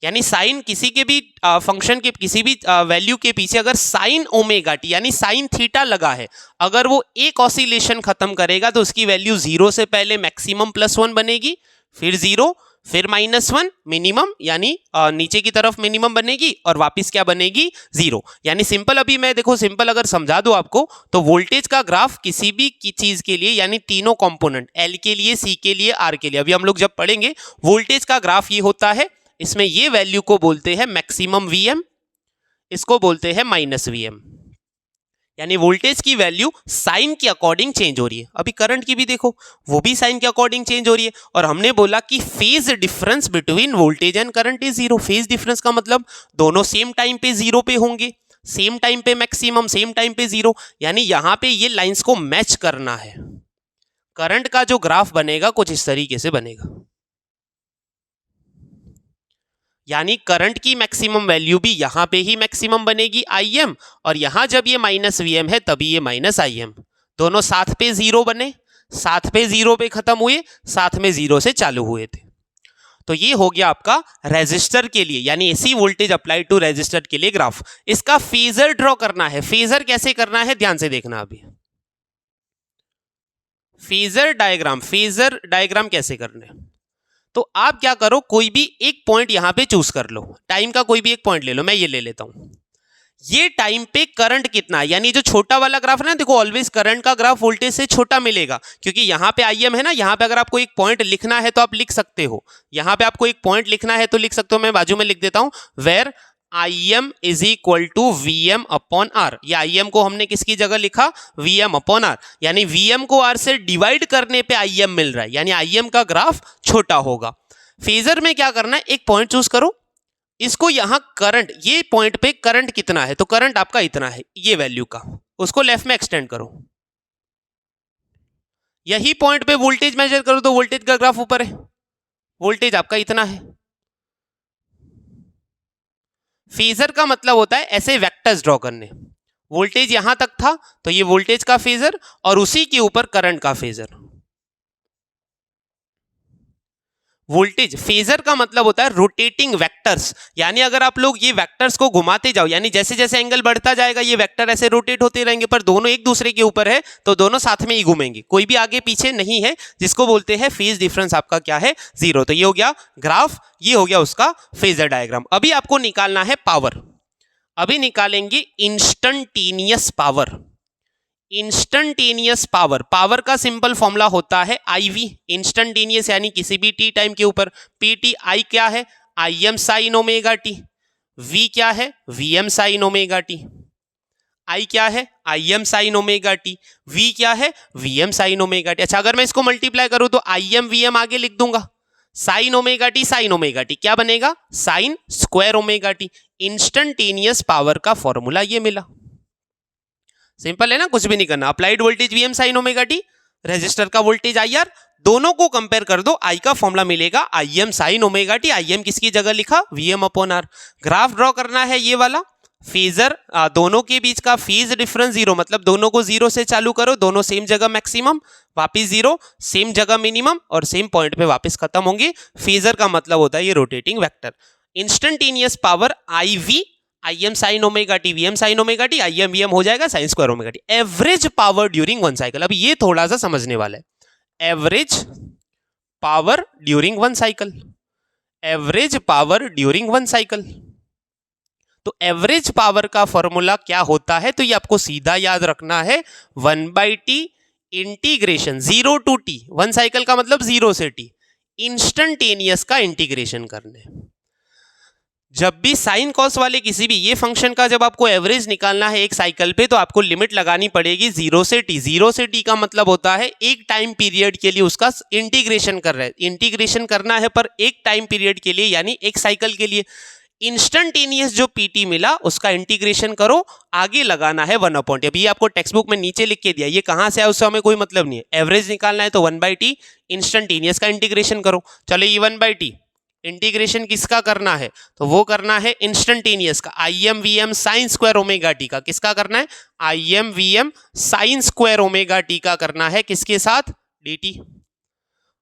यानी साइन किसी के भी फंक्शन के किसी भी वैल्यू के पीछे अगर साइन ओमेगा टी यानी साइन थीटा लगा है, अगर वो एक ऑसिलेशन खत्म करेगा तो उसकी वैल्यू 0 से पहले मैक्सिमम +1 बनेगी, फिर 0, फिर -1 मिनिमम, यानी नीचे की तरफ मिनिमम बनेगी और वापस क्या बनेगी? 0। यानी सिंपल, अभी मैं देखो सिंपल अगर समझा दूं आपको तो वोल्टेज का ग्राफ किसी भी चीज के लिए, यानी तीनों कंपोनेंट L के लिए, C के लिए, R के लिए, अभी हम लोग जब पढ़ेंगे वोल्टेज का ग्राफ ये होता है। इसमें ये वैल्यू को बोलते हैं मैक्सिमम Vm, इसको बोलते हैं -Vm, यानी वोल्टेज की वैल्यू साइन के अकॉर्डिंग चेंज हो रही है। अभी करंट की भी देखो, वो भी साइन के अकॉर्डिंग चेंज हो रही है। और हमने बोला कि phase difference between voltage and current is zero. Phase difference का मतलब दोनों सेम टाइम पे जीरो पे होंगे, सेम टाइम पे मैक्सिमम, सेम टाइम पे जीरो, यानी यहां पे ये लाइंस को मैच करना है। करंट का जो ग्राफ बनेगा कुछ इस तरीके से बनेगा, यानी करंट की मैक्सिमम वैल्यू भी यहां पे ही मैक्सिमम बनेगी Im, और यहां जब ये -Vm है तभी ये -Im। दोनों साथ पे जीरो बने, साथ पे जीरो पे खत्म हुए, साथ में जीरो से चालू हुए थे। तो ये हो गया आपका रेजिस्टर के लिए, यानी AC voltage apply to resistor के लिए ग्राफ। इसका फेजर ड्रॉ करना है। फेजर कैसे करना है ध्यान से देखना। अभी फेजर डायग्राम कैसे करना है, तो आप क्या करो, कोई भी एक पॉइंट यहां पे चूज कर लो, टाइम का कोई भी एक पॉइंट ले लो। मैं ये ले लेता हूं, ये टाइम पे करंट कितना है, यानी जो छोटा वाला ग्राफ है ना, देखो ऑलवेज करंट का ग्राफ वोल्टेज से छोटा मिलेगा, क्योंकि यहां पे Im है ना। यहां पे अगर आपको एक पॉइंट लिखना है तो आप लिख सकते हो, यहां पे आपको एक पॉइंट लिखना है तो लिख सकते हो। मैं बाजू में लिख देता हूं, where Im is equal to Vm upon R। या Im को हमने किसकी जगह लिखा? Vm अपॉन R, यानी Vm को R से डिवाइड करने पे Im मिल रहा है, यानी Im का ग्राफ छोटा होगा। फेजर में क्या करना है, एक पॉइंट चूज करो, इसको यहां करंट, ये पॉइंट पे करंट कितना है, तो करंट आपका इतना है, ये वैल्यू का, उसको लेफ्ट में एक्सटेंड करो। यही पॉइंट पे वोल्टेज मेजर करो तो वोल्टेज का ग्राफ ऊपर है, वोल्टेज आपका इतना है। फेजर का मतलब होता है ऐसे वेक्टर्स ड्रॉ करने, वोल्टेज यहां तक था तो ये वोल्टेज का फेजर और उसी के ऊपर करंट का फेजर। वोल्टेज फेजर का मतलब होता है रोटेटिंग वेक्टर्स, यानी अगर आप लोग ये वेक्टर्स को घुमाते जाओ, यानी जैसे जैसे एंगल बढ़ता जाएगा ये वेक्टर ऐसे रोटेट होते रहेंगे, पर दोनों एक दूसरे के ऊपर है तो दोनों साथ में ही घूमेंगे, कोई भी आगे पीछे नहीं है, जिसको बोलते हैं फेज डिफरेंस आपका क्या है, जीरो। तो ये हो गया ग्राफ, ये हो गया उसका फेजर डायग्राम। अभी आपको निकालना है पावर, अभी निकालेंगे instantaneous power. Instantaneous power, power का सिंपल फॉर्मूला होता है IV, इंस्टंटेनियस यानी किसी भी टी टाइम के ऊपर, PT I क्या है, IM sine omega T, V क्या है, VM sine omega t, I क्या है, IM sine omega T, V क्या है, VM साइन ओमेगा टी। अच्छा अगर मैं इसको मल्टीप्लाई करूं तो IM VM आगे लिख दूंगा, sine omega t sine omega t क्या बनेगा, sine square omega t. Instantaneous power का फॉर्मूला ये मिला, सिंपल है ना, कुछ भी नहीं करना। Applied voltage VM sine omega t, resistor का वोल्टेज IR, दोनों को कंपेयर कर दो, I का फॉर्मूला मिलेगा IM sine omega T, IM किसकी जगह लिखा, VM upon R। Graph draw करना है ये वाला, फेजर दोनों के बीच का फेज डिफरेंस जीरो, मतलब दोनों को जीरो से चालू करो, दोनों सेम जगह मैक्सिमम, वापिस जीरो, सेम जगह मिनिमम और सेम पॉइंट पे वापस खत्म होंगे। फेजर का मतलब होता है ये rotating vector. Instantaneous power IV IM sine omega T, VM sine omega T, IM VM हो जाएगा sign square omega T. Average power during one cycle, अब ये थोड़ा सा समझने वाला है। Average power during one cycle, average power during one cycle, तो एवरेज पावर का फॉर्मूला क्या होता है, तो ये आपको सीधा याद रखना है, 1/t integration 0 to t, one cycle का मतलब 0 से t, इंस्टंटेनियस का इंटीग्रेशन करने। जब भी साइन कॉस वाले किसी भी ये फंक्शन का जब आपको एवरेज निकालना है एक साइकिल पे, तो आपको लिमिट लगानी पड़ेगी 0 से t। 0 से t का मतलब होता है एक टाइम पीरियड के लिए उसका इंटीग्रेशन कर रहे हैं, इंटीग्रेशन करना है पर एक टाइम पीरियड के लिए, यानी एक साइकिल के लिए। इंस्टंटेनियस जो PT मिला उसका इंटीग्रेशन करो, आगे लगाना है 1/t। अभी आपको टेक्स्ट बुक में नीचे लिख के दिया, ये कहां से आया उससे हमें कोई मतलब नहीं है। एवरेज निकालना है तो 1/t, इंस्टंटेनियस का इंटीग्रेशन करो। चलो ये 1/t इंटीग्रेशन किसका करना है, तो वो करना है इंस्टंटेनियस का, IM VM sign square omega t का। किसका करना है, IM VM sign square omega t का करना है, किसके साथ, dt।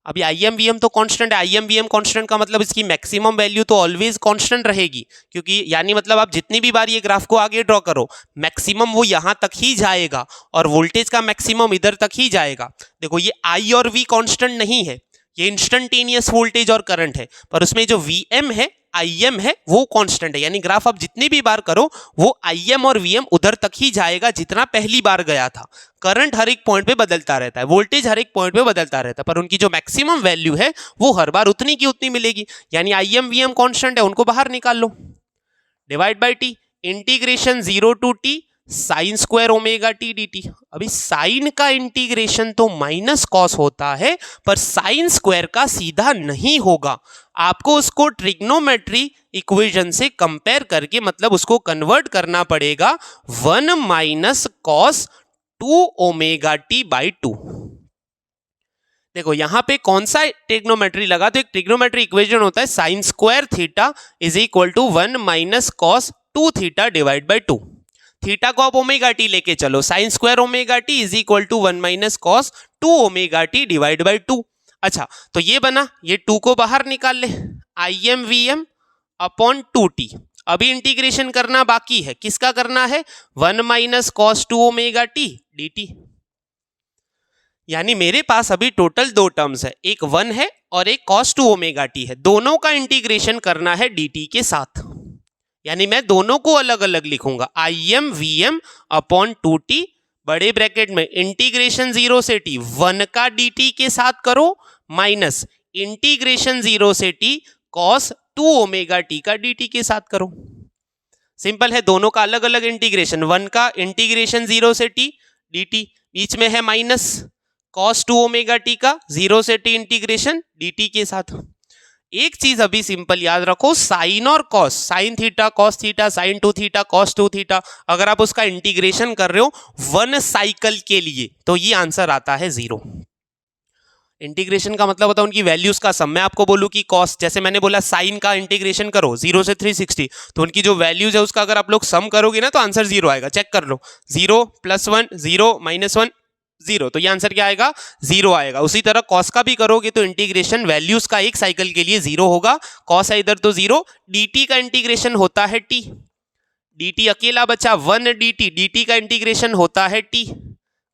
अभी IM VM तो कांस्टेंट है, IM VM कांस्टेंट का मतलब इसकी मैक्सिमम वैल्यू तो ऑलवेज कांस्टेंट रहेगी, क्योंकि यानी मतलब आप जितनी भी बार ये ग्राफ को आगे ड्रॉ करो मैक्सिमम वो यहां तक ही जाएगा और वोल्टेज का मैक्सिमम इधर तक ही जाएगा। देखो ये I और V कांस्टेंट नहीं है, ये इंस्टंटेनियस वोल्टेज और करंट है, पर उसमें जो VM है IM है वो कांस्टेंट है, यानी ग्राफ आप जितनी भी बार करो वो IM और VM उधर तक ही जाएगा जितना पहली बार गया था। करंट हर एक पॉइंट पे बदलता रहता है, वोल्टेज हर एक पॉइंट पे बदलता रहता है, पर उनकी जो मैक्सिमम वैल्यू है वो हर बार उतनी की उतनी मिलेगी। यानी IM VM कांस्टेंट है, उनको बाहर निकाल लो, divide by t, integration 0 to t sine square omega t dt। अभी साइन का इंटीग्रेशन तो माइनस कॉस होता है, पर साइन स्क्वायर का सीधा नहीं होगा, आपको उसको ट्रिग्नोमेट्री इक्वेशन से कंपेयर करके मतलब उसको कन्वर्ट करना पड़ेगा 1 minus cos 2 omega t by 2। देखो यहां पे कौन सा ट्रिग्नोमेट्री लगा, तो एक ट्रिग्नोमेट्री इक्वेशन होता है sine square theta is equal to 1 minus cos 2 theta divide by 2। Theta को आप ओमेगा टी लेके चलो, sine square omega t is equal to 1 minus cos 2 omega t divide by 2। अच्छा तो ये बना, ये 2 को बाहर निकाल ले, IM VM अपॉन 2t। अभी इंटीग्रेशन करना बाकी है, किसका करना है, 1 minus cos 2 omega t dt। यानी मेरे पास अभी टोटल दो टर्म्स है, एक 1 है और एक cos 2 ओमेगा टी है, दोनों का इंटीग्रेशन करना है dt के साथ। यानी मैं दोनों को अलग अलग लिखूंगा, IM VM अपॉन 2t बड़े ब्रैकेट में इंटीग्रेशन 0 से t 1 का dt के साथ करो, माइनस इंटीग्रेशन 0 से t cos 2 ओमेगा टी का dt के साथ करो। सिंपल है, दोनों का अलग अलग इंटीग्रेशन, 1 का इंटीग्रेशन 0 से t dt, बीच में है माइनस cos 2 ओमेगा टी का 0 से t इंटीग्रेशन dt के साथ। एक चीज अभी सिंपल याद रखो, साइन और cos, sine theta cos theta, sine 2 theta cos 2 theta, अगर आप उसका इंटीग्रेशन कर रहे हो 1 साइकिल के लिए तो ये आंसर आता है 0। इंटीग्रेशन का मतलब होता है उनकी वैल्यूज का सम। मैं आपको बोलूं कि कॉस, जैसे मैंने बोला साइन का इंटीग्रेशन करो 0 से 360, तो उनकी जो वैल्यूज है उसका अगर आप लोग सम करोगे ना तो आंसर 0 आएगा। चेक कर लो, 0 + 1 0 -1 0, तो ये आंसर क्या आएगा? 0 आएगा। उसी तरह कॉस का भी करोगे तो इंटीग्रेशन वैल्यूज का एक साइकिल के लिए 0 होगा। कॉस है इधर तो 0। dt का इंटीग्रेशन होता है t, dt अकेला बचा 1 dt, dt का इंटीग्रेशन होता है t,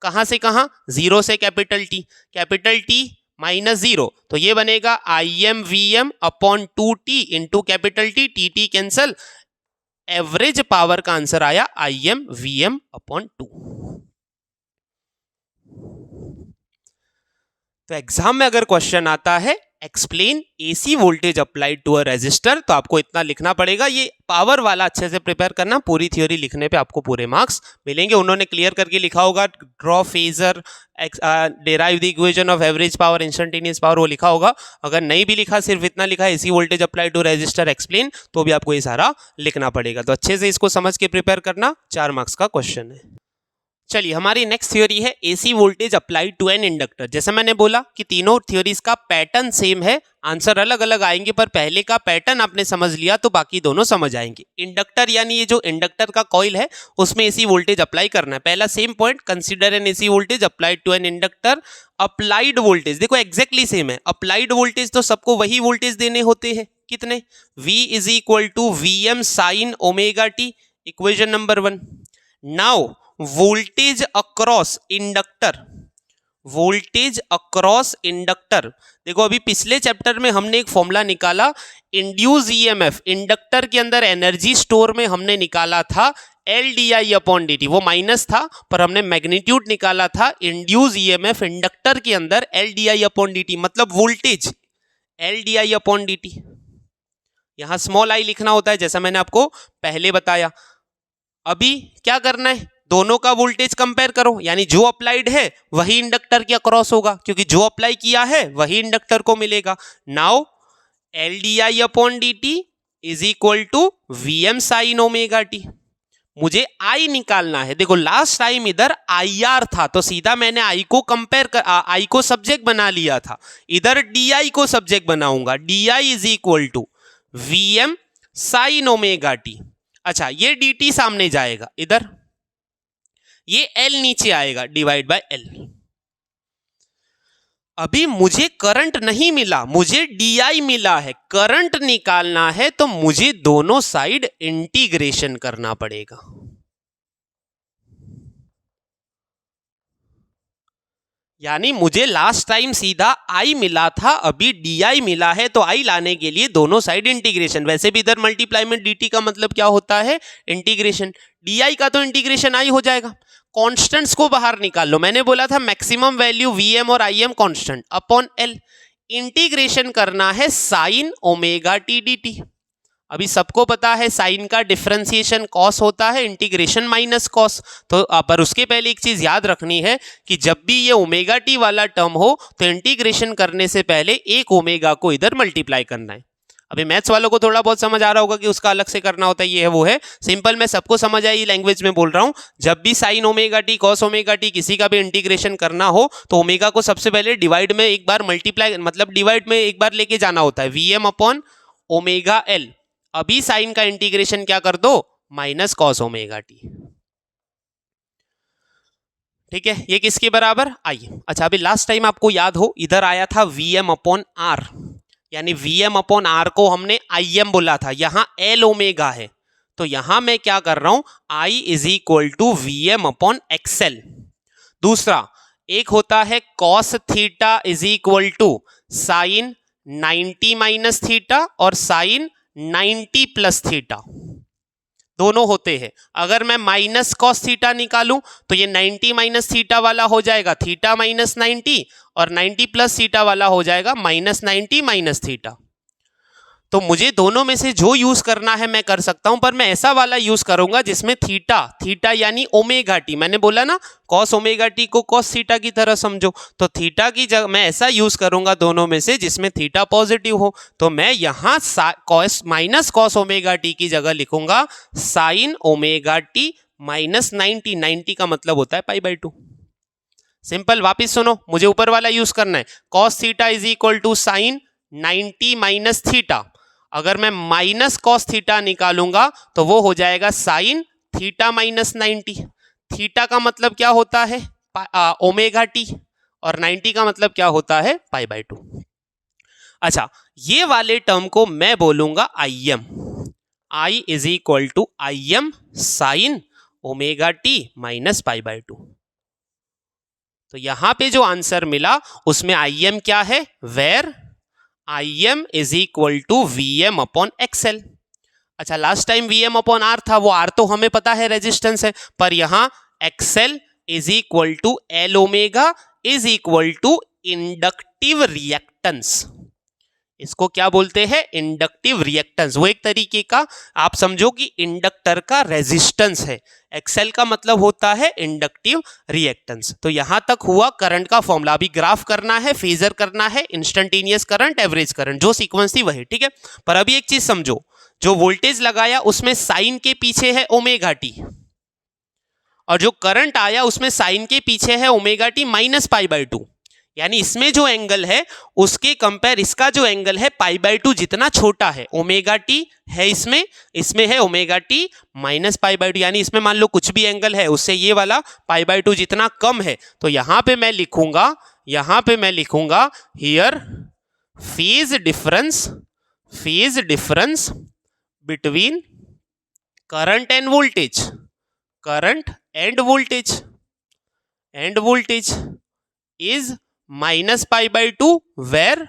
कहां से कहां? 0 से कैपिटल T, कैपिटल T -0, तो ये बनेगा Im/Vm/2t into capital T, t cancel, average power का आंसर आया Im/Vm/2। तो एग्जाम में अगर क्वेश्चन आता है explain AC voltage applied to a resistor, तो आपको इतना लिखना पड़ेगा। ये पावर वाला अच्छे से प्रिपेयर करना, पूरी थ्योरी लिखने पे आपको पूरे मार्क्स मिलेंगे। उन्होंने क्लियर करके लिखा होगा, draw phasor, derive the equation of average power, instantaneous power, वो लिखा होगा। अगर नहीं भी लिखा, सिर्फ इतना लिखा AC voltage applied to resistor explain, तो भी आपको ये सारा लिखना पड़ेगा। तो अच्छे से इसको समझ के प्रिपेयर करना, 4 मार्क्स का क्वेश्चन है। चलिए, हमारी नेक्स्ट थ्योरी है AC voltage applied to an inductor. जैसे मैंने बोला कि तीनों थ्योरीज का पैटर्न सेम है, आंसर अलग अलग आएंगे, पर पहले का पैटर्न आपने समझ लिया तो बाकी दोनों समझ आएंगे। इंडक्टर यानी ये जो इंडक्टर का कॉइल है उसमें एसी वोल्टेज अप्लाई करना है। पहला same point, consider an AC voltage applied to an inductor. Applied voltage देखो एग्जैक्टली सेम है। अप्लाइड वोल्टेज तो सबको वही वोल्टेज देने होते हैं, कितने? V = Vm sin omega t, equation number 1। Now voltage across inductor, voltage across inductor, देखो अभी पिछले चैप्टर में हमने एक फॉर्मूला निकाला, इंड्यूस ईएमएफ, इंडक्टर के अंदर एनर्जी स्टोर में हमने निकाला था LdI/dt, वो माइनस था पर हमने मैग्नीट्यूड निकाला था इंड्यूस ईएमएफ इंडक्टर के अंदर LdI/dt, मतलब वोल्टेज LdI/dt। यहां स्मॉल आई लिखना होता है, जैसा मैंने आपको पहले बताया। अभी क्या करना है, दोनों का वोल्टेज कंपेयर करो, यानी जो अप्लाइड है वही इंडक्टर के अक्रॉस होगा, क्योंकि जो अप्लाई किया है वही इंडक्टर को मिलेगा। Now LdI/dt = Vm sin omega t। मुझे I निकालना है। देखो लास्ट टाइम इधर IR था तो सीधा मैंने I को कंपेयर कर, I को सब्जेक्ट बना लिया था, इधर DI को सब्जेक्ट बनाऊंगा। DI = Vm sin omega t। अच्छा, ये dt सामने जाएगा, इधर ये L नीचे आएगा, डिवाइड बाय L। अभी मुझे करंट नहीं मिला, मुझे DI मिला है। करंट निकालना है तो मुझे दोनों साइड इंटीग्रेशन करना पड़ेगा। यानी मुझे लास्ट टाइम सीधा I मिला था, अभी DI मिला है, तो I लाने के लिए दोनों साइड इंटीग्रेशन। वैसे भी इधर मल्टीप्लाई में dt का मतलब क्या होता है? इंटीग्रेशन। DI का तो इंटीग्रेशन I हो जाएगा। कॉन्स्टेंट्स को बाहर निकाल लो, मैंने बोला था मैक्सिमम वैल्यू Vm और Im constant upon L। Integration करना है साइन ओमेगा t dt। अभी सबको पता है साइन का डिफरेंशिएशन कॉस होता है, इंटीग्रेशन माइनस कॉस। तो पर उसके पहले एक चीज याद रखनी है कि जब भी ये ओमेगा टी वाला टर्म हो तो इंटीग्रेशन करने से पहले एक ओमेगा को इधर मल्टीप्लाई करना है। अभी मैथ्स वालों को थोड़ा बहुत समझ आ रहा होगा कि उसका अलग से करना होता है, ये है वो है सिंपल। मैं सबको समझ आई लैंग्वेज में बोल रहा हूं। जब भी sign omega t cos omega T किसी का भी इंटीग्रेशन करना हो तो ओमेगा को सबसे पहले डिवाइड में एक बार मल्टीप्लाई, मतलब डिवाइड में एक बार लेके जाना होता है, Vm अपॉन ओमेगा L। अभी साइन का इंटीग्रेशन क्या कर दो, माइनस कॉस ओमेगा टी। ठीक है, ये किसके बराबर? आई। अच्छा, अभी लास्ट टाइम आपको याद हो इधर आया था Vm अपॉन R, यानी Vm अपॉन R को हमने Im बोला था, यहां L ओमेगा है, तो यहां मैं क्या कर रहा हूं, I = Vm अपॉन XL। दूसरा एक होता है cos theta = sine 90 minus theta और साइन 90 प्लस थीटा, दोनों होते हैं। अगर मैं माइनस कॉस थीटा निकालूं तो ये 90 माइनस थीटा वाला हो जाएगा थीटा माइनस 90, और 90 प्लस थीटा वाला हो जाएगा माइनस 90 माइनस थीटा। तो मुझे दोनों में से जो यूज करना है मैं कर सकता हूं, पर मैं ऐसा वाला यूज करूंगा जिसमें थीटा यानी ओमेगा टी, मैंने बोला ना कॉस ओमेगा टी को कॉस थीटा की तरह समझो, तो थीटा की जगह मैं ऐसा यूज करूंगा दोनों में से जिसमें थीटा पॉजिटिव हो। तो मैं यहां cos minus cos omega T की जगह लिखूंगा साइन ओमेगा टी माइनस 90 का मतलब होता है π/2। सिंपल, वापिस सुनो, मुझे ऊपर वाला यूज करना है। cos theta is equal to sine 90 minus theta. अगर मैं माइनस cos थीटा निकालूंगा तो वो हो जाएगा साइन थीटा माइनस 90। थीटा का मतलब क्या होता है ओमेगा टी, और 90 का मतलब क्या होता है पाई बाय 2। अच्छा, ये वाले टर्म को मैं बोलूंगा I M. I is equal to I M sine omega t minus pi by 2। तो यहां पे जो आंसर मिला उसमें आई एम क्या है, where I M is equal to V M upon XL. अच्छा, last time V M upon R था, वो आर तो हमें पता है रेजिस्टेंस है, पर यहां XL is equal to L omega is equal to inductive reactance. इसको क्या बोलते हैं, इंडक्टिव रिएक्टेंस। वो एक तरीके का आप समझो कि इंडक्टर का रेजिस्टेंस है। एक्सेल का मतलब होता है इंडक्टिव रिएक्टेंस। तो यहां तक हुआ करंट का फॉर्मूला। अभी ग्राफ करना है, फेजर करना है, इंस्टेंटेनियस करंट, एवरेज करंट, जो सीक्वेंस थी वही, ठीक है। पर अभी एक चीज समझो, जो वोल्टेज लगाया उसमें साइन के पीछे है ओमेगा टी, और जो करंट आया उसमें साइन के पीछे है omega t minus pi by 2। यानी इसमें जो एंगल है उसके कंपेयर इसका जो एंगल है पाई बाय 2 जितना छोटा है। ओमेगा टी है इसमें है omega t minus pi by 2। यानी इसमें मान लो कुछ भी एंगल है उससे ये वाला पाई बाय 2 जितना कम है। तो यहां पे मैं लिखूंगा here phase difference between current and voltage is minus pi by 2 where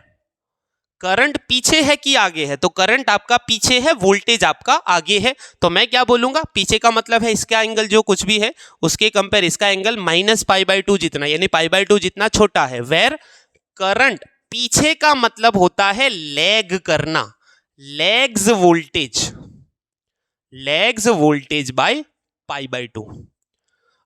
current पीछे है कि आगे है। तो करंट आपका पीछे है, वोल्टेज आपका आगे है। तो मैं क्या बोलूंगा, पीछे का मतलब है इसका एंगल जो कुछ भी है उसके कंपेयर इसका एंगल माइनस पाई बाय 2 जितना, यानी पाई बाय 2 जितना छोटा है। वेर करंट पीछे का मतलब होता है लैग करना, lags voltage by pi by 2।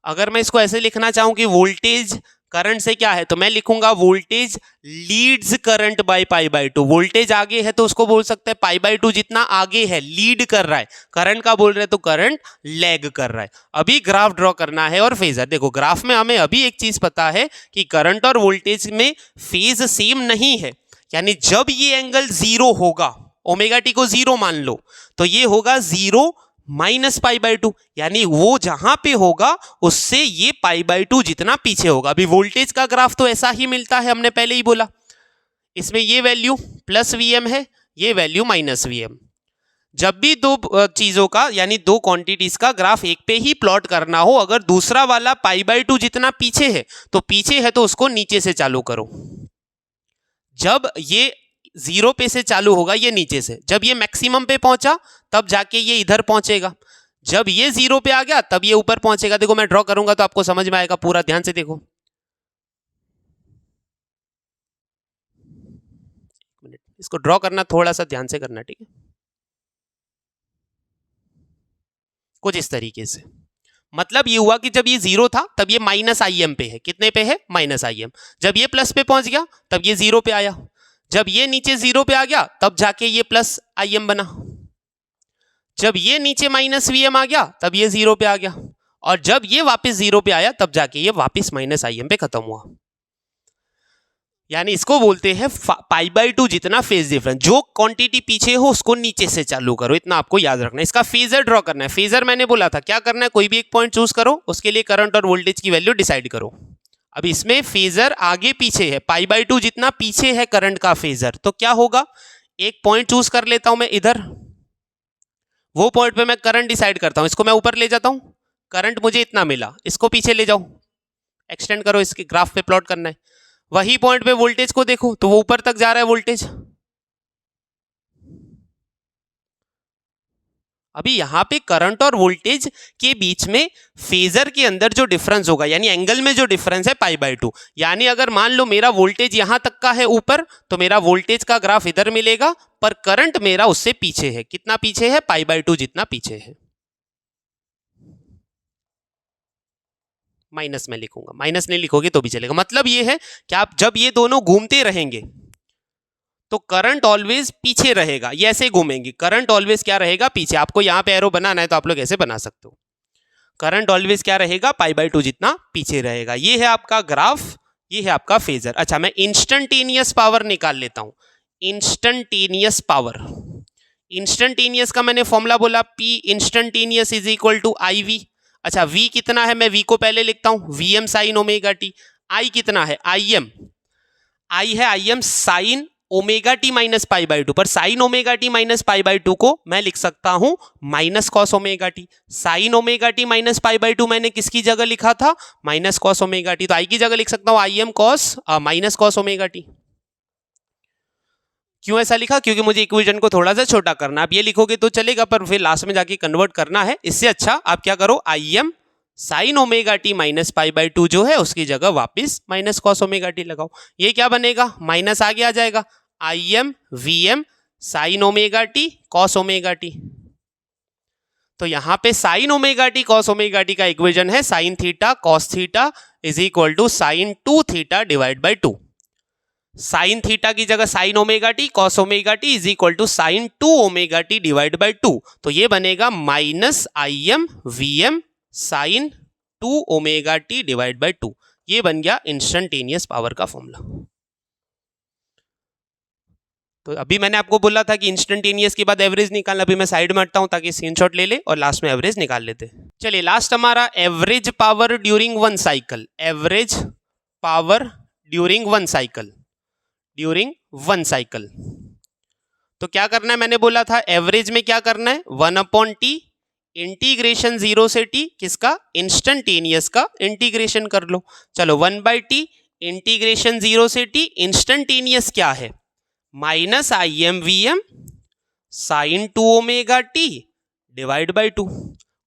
अगर मैं इसको ऐसे लिखना चाहूं कि वोल्टेज करंट से क्या है, तो मैं लिखूंगा voltage leads current by pi by 2। Voltage आगे है तो उसको बोल सकते हैं पाई बाय 2 जितना आगे है, लीड कर रहा है। करंट का बोल रहे हैं तो करंट लैग कर रहा है। अभी ग्राफ ड्रॉ करना है और फेजर। देखो ग्राफ में हमें अभी एक चीज पता है कि करंट और वोल्टेज में फेज सेम नहीं है। यानी जब ये एंगल जीरो होगा, ओमेगा टी को जीरो मान लो, तो ये होगा जीरो माइनस पाई बाय 2। यानी वो जहां पे होगा उससे ये पाई बाय 2 जितना पीछे होगा। अभी वोल्टेज का ग्राफ तो ऐसा ही मिलता है, हमने पहले ही बोला। इसमें ये वैल्यू प्लस वीएम है, ये वैल्यू माइनस वीएम। जब भी दो चीजों का यानी दो क्वांटिटीज का ग्राफ एक पे ही प्लॉट करना हो, अगर दूसरा वाला पाई बाय 2 जितना पीछे है तो उसको नीचे से चालू करो। जब ये जीरो पे से चालू होगा, ये नीचे से, जब ये मैक्सिमम पे पहुंचा तब जाके ये इधर पहुंचेगा। जब ये जीरो पे आ गया तब ये ऊपर पहुंचेगा। देखो मैं ड्रॉ करूंगा तो आपको समझ में आएगा, पूरा ध्यान से देखो। इसको ड्रॉ करना थोड़ा सा ध्यान से करना, ठीक है। कुछ इस तरीके से। मतलब ये हुआ कि जब ये जीरो था तब ये माइनस आई एम पे है। कितने पे है, माइनस आई एम। जब ये प्लस पे पहुंच गया तब ये जीरो पे आया। जब ये नीचे जीरो पे आ गया तब जाके ये प्लस आई एम बना। जब ये नीचे माइनस वी एम आ गया तब ये जीरो पे आ गया, और जब ये वापस जीरो पे आया तब जाके ये वापस माइनस आई एम पे खत्म हुआ। यानी इसको बोलते हैं पाई बाय 2 जितना फेज डिफरेंस। जो क्वांटिटी पीछे हो उसको नीचे से चालू करो, इतना आपको याद रखना है। इसका फेजर ड्रॉ करना है। फेजर मैंने बोला था क्या करना है, कोई भी एक पॉइंट चूज करो, उसके लिए करंट और वोल्टेज की वैल्यू डिसाइड करो। अब इसमें फेजर आगे पीछे है, पाई बाय 2 जितना पीछे है करंट का फेजर, तो क्या होगा, एक पॉइंट चूज कर लेता हूं मैं इधर, वो पॉइंट पे मैं करंट डिसाइड करता हूं। इसको मैं ऊपर ले जाता हूं, करंट मुझे इतना मिला, इसको पीछे ले जाओ, एक्सटेंड करो, इसके ग्राफ पे प्लॉट करना है। वही पॉइंट पे वोल्टेज को देखो तो वो ऊपर तक जा रहा है वोल्टेज। अभी यहां पे करंट और वोल्टेज के बीच में फेजर के अंदर जो डिफरेंस होगा, यानी एंगल में जो डिफरेंस है पाई बाय 2। यानी अगर मान लो मेरा वोल्टेज यहां तक का है ऊपर, तो मेरा वोल्टेज का ग्राफ इधर मिलेगा, पर करंट मेरा उससे पीछे है। कितना पीछे है, पाई बाय 2 जितना पीछे है। माइनस में लिखूंगा, माइनस नहीं लिखोगे तो भी चलेगा। मतलब ये है कि आप जब ये दोनों घूमते रहेंगे तो करंट ऑलवेज पीछे रहेगा। ये ऐसे घूमेंगे, करंट ऑलवेज क्या रहेगा, पीछे। आपको यहां पे एरो बनाना है तो आप लोग ऐसे बना सकते हो। करंट ऑलवेज क्या रहेगा, π/2 जितना पीछे रहेगा। ये है आपका ग्राफ, ये है आपका फेजर। अच्छा, मैं इंस्टेंटेनियस पावर निकाल लेता हूं। इंस्टेंटेनियस पावर, इंस्टेंटेनियस का मैंने फॉर्मूला बोला, P instantaneous is equal to IV। अच्छा, V कितना है, मैं V को पहले लिखता हूं, Vm sine omega t. I कितना है, Im, I है Im sine omega t minus π/2, पर साइन ओमेगा टी माइनस π/2 को मैं लिख सकता हूं minus cos omega t. Sine omega t minus π/2 मैंने किसकी जगह लिखा था, माइनस कॉस ओमेगा टी, तो आई की जगह लिख सकता हूं Im cos minus cos omega T. क्यों ऐसा लिखा, क्योंकि मुझे इक्वेशन को थोड़ा सा छोटा करना। आप ये लिखोगे तो चलेगा, पर फिर लास्ट में जाके कन्वर्ट करना है। इससे अच्छा आप क्या करो, Im sine omega t minus π/2 जो है उसकी जगह वापस माइनस कॉस ओमेगा टी लगाओ। ये क्या बनेगा, माइनस आगे आ जाएगा, Im Vm sine omega t cos omega t. तो यहां पे sine omega t cos omega t का इक्वेशन है sine theta cos theta is equal to sine 2 theta divide by 2। Sine theta की जगह sine omega t cos omega t is equal to sine 2 omega t divide by 2। तो ये बनेगा minus Im Vm sine 2 omega t divide by 2। ये बन गया instantaneous power का formula. तो अभी मैंने आपको बोला था कि इंस्टेंटेनियस के बाद एवरेज निकालना, अभी मैं साइड में हटता हूं ताकि स्क्रीनशॉट ले ले और लास्ट में एवरेज निकाल लेते। चलिए, लास्ट हमारा average power during one cycle. Average power during one cycle, during one cycle. तो क्या करना है, मैंने बोला था एवरेज में क्या करना है, 1/t इंटीग्रेशन 0 से t, किसका, इंस्टेंटेनियस का इंटीग्रेशन कर लो। चलो 1/t इंटीग्रेशन 0 से t, इंस्टेंटेनियस क्या है, minus Im Vm sine 2 omega t divide by 2।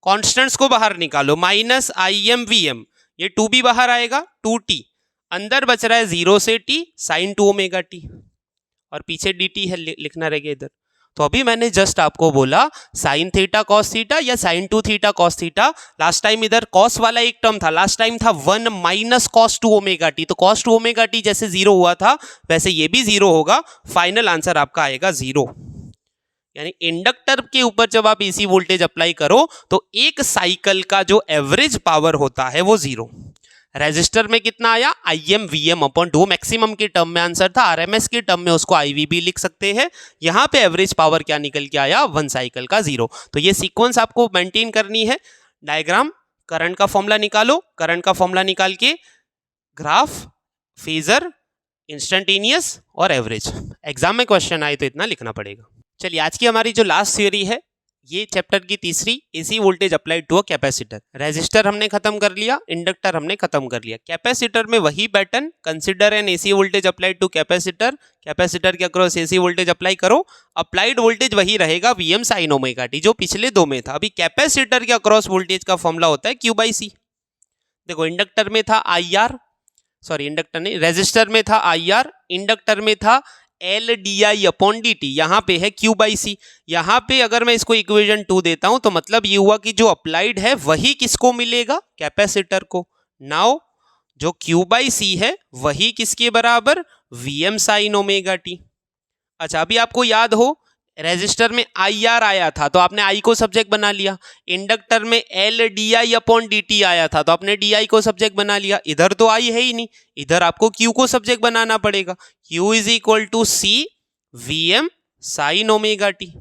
Constants को बाहर निकालो, माइनस Im Vm, ये 2 भी बाहर आएगा, 2t, अंदर बच रहा है 0 से t साइन 2 ओमेगा टी, और पीछे dt है, लिखना रहेगा इधर। तो अभी मैंने जस्ट आपको बोला साइन थीटा कॉस थीटा या sine 2 theta cos theta. Last time इधर कॉस वाला एक टर्म था, लास्ट टाइम था 1 माइनस कॉस 2 ओमेगा टी। तो कॉस 2 ओमेगा टी जैसे 0 हुआ था वैसे ये भी 0 होगा। फाइनल आंसर आपका आएगा 0। यानी इंडक्टर के ऊपर जब आप एसी वोल्टेज अप्लाई करो तो एक साइकिल का जो एवरेज पावर होता है वो 0। रेजिस्टर में कितना आया, Im Vm अपॉन 2, मैक्सिमम के टर्म में आंसर था, RMS के टर्म में उसको IV भी लिख सकते हैं। यहां पे एवरेज पावर क्या निकल के आया, वन साइकिल का 0। तो ये सीक्वेंस आपको मेंटेन करनी है। डायग्राम, करंट का फॉर्मूला निकालो, करंट का फॉर्मूला निकाल के ग्राफ, फेजर, इंस्टेंटेनियस और एवरेज। एग्जाम में क्वेश्चन आए तो इतना लिखना पड़ेगा। चलिए, आज की हमारी जो लास्ट थ्योरी है, ये चैप्टर की तीसरी, AC voltage applied to a capacitor. Resistor हमने खत्म कर लिया, इंडक्टर हमने खत्म कर लिया। कैपेसिटर में वही pattern, consider an AC voltage applied to capacitor. Capacitor के अक्रॉस एसी वोल्टेज अप्लाई करो, अप्लाइड वोल्टेज वही रहेगा Vm साइन ओमेगा टी जो पिछले दो में था। अभी कैपेसिटर के अक्रॉस वोल्टेज का फॉर्मूला होता है Q/C। देखो, इंडक्टर में था IR, सॉरी इंडक्टर नहीं, रेजिस्टर में था IR, इंडक्टर में था LdI अपॉन dt, यहां पे है Q/C। यहां पे अगर मैं इसको इक्वेशन 2 देता हूं तो मतलब ये हुआ कि जो अप्लाइड है वही किसको मिलेगा, कैपेसिटर को। नाउ जो Q/C है वही किसके बराबर, Vm साइन ओमेगा टी। अच्छा, अभी आपको याद हो रेजिस्टर में IR आया था तो आपने I को सब्जेक्ट बना लिया, इंडक्टर में LdI अपॉन dt आया था तो आपने di को सब्जेक्ट बना लिया। इधर तो I है ही नहीं, इधर आपको Q को सब्जेक्ट बनाना पड़ेगा। Q is equal to C Vm sine omega t.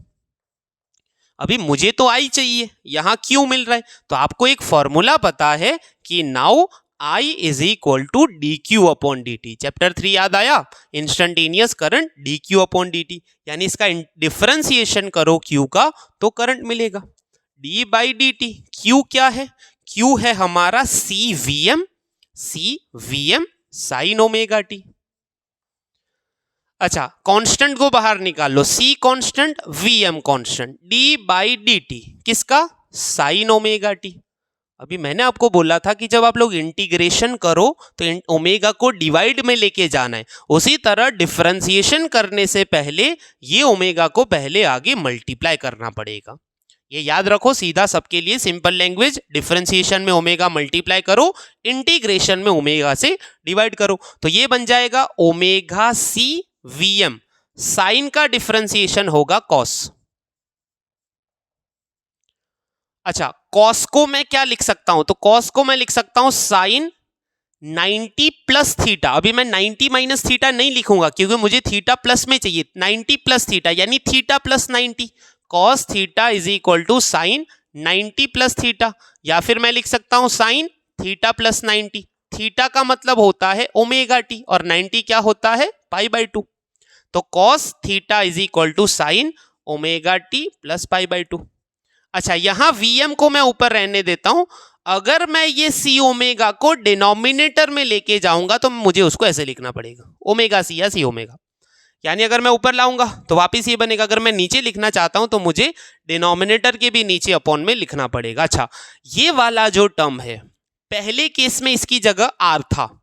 अभी मुझे तो I चाहिए, यहां Q मिल रहा है, तो आपको एक फॉर्मूला पता है कि now I is equal to dq upon dt। Chapter 3 याद आया, instantaneous current dq upon dt, यानी इसका डिफरेंशिएशन करो Q का तो करंट मिलेगा d बाई dt। Q क्या है, Q है हमारा C Vm sine omega t. अच्छा, कांस्टेंट को बाहर निकाल लो, C constant Vm constant, d by dt किसका, साइन ओमेगा टी। अभी मैंने आपको बोला था कि जब आप लोग इंटीग्रेशन करो तो ओमेगा को डिवाइड में लेके जाना है, उसी तरह डिफरेंशिएशन करने से पहले ये ओमेगा को पहले आगे मल्टीप्लाई करना पड़ेगा। ये याद रखो, सीधा सबके लिए सिंपल लैंग्वेज, डिफरेंशिएशन में ओमेगा मल्टीप्लाई करो, इंटीग्रेशन में ओमेगा से डिवाइड करो, तो ये बन जाएगा ओमेगा C Vm, साइन का डिफरेंशिएशन होगा कॉस। अच्छा, कॉस को मैं क्या लिख सकता हूं, तो कॉस को मैं लिख सकता हूं साइन 90 प्लस थीटा। अभी मैं 90 माइनस थीटा नहीं लिखूंगा क्योंकि मुझे थीटा प्लस में चाहिए। 90 प्लस थीटा यानी theta plus 90, cos theta is equal to sine 90 plus theta. या फिर मैं लिख सकता हूं साइन थीटा प्लस 90। थीटा का मतलब होता है ओमेगा टी और 90 क्या होता है, पाई बाई 2। तो cos theta is equal to sine omega t plus pi by 2। अच्छा, यहां वीएम को मैं ऊपर रहने देता हूं। अगर मैं ये सी ओमेगा को डिनोमिनेटर में लेके जाऊंगा तो मुझे उसको ऐसे लिखना पड़ेगा, ओमेगा सी या सी ओमेगा। यानी अगर मैं ऊपर लाऊंगा तो वापिस ये बनेगा, अगर मैं नीचे लिखना चाहता हूं तो मुझे डिनोमिनेटर के भी नीचे अपॉन में लिखना पड़ेगा। अच्छा, ये वाला जो टर्म है, पहले केस में इसकी जगह आर था,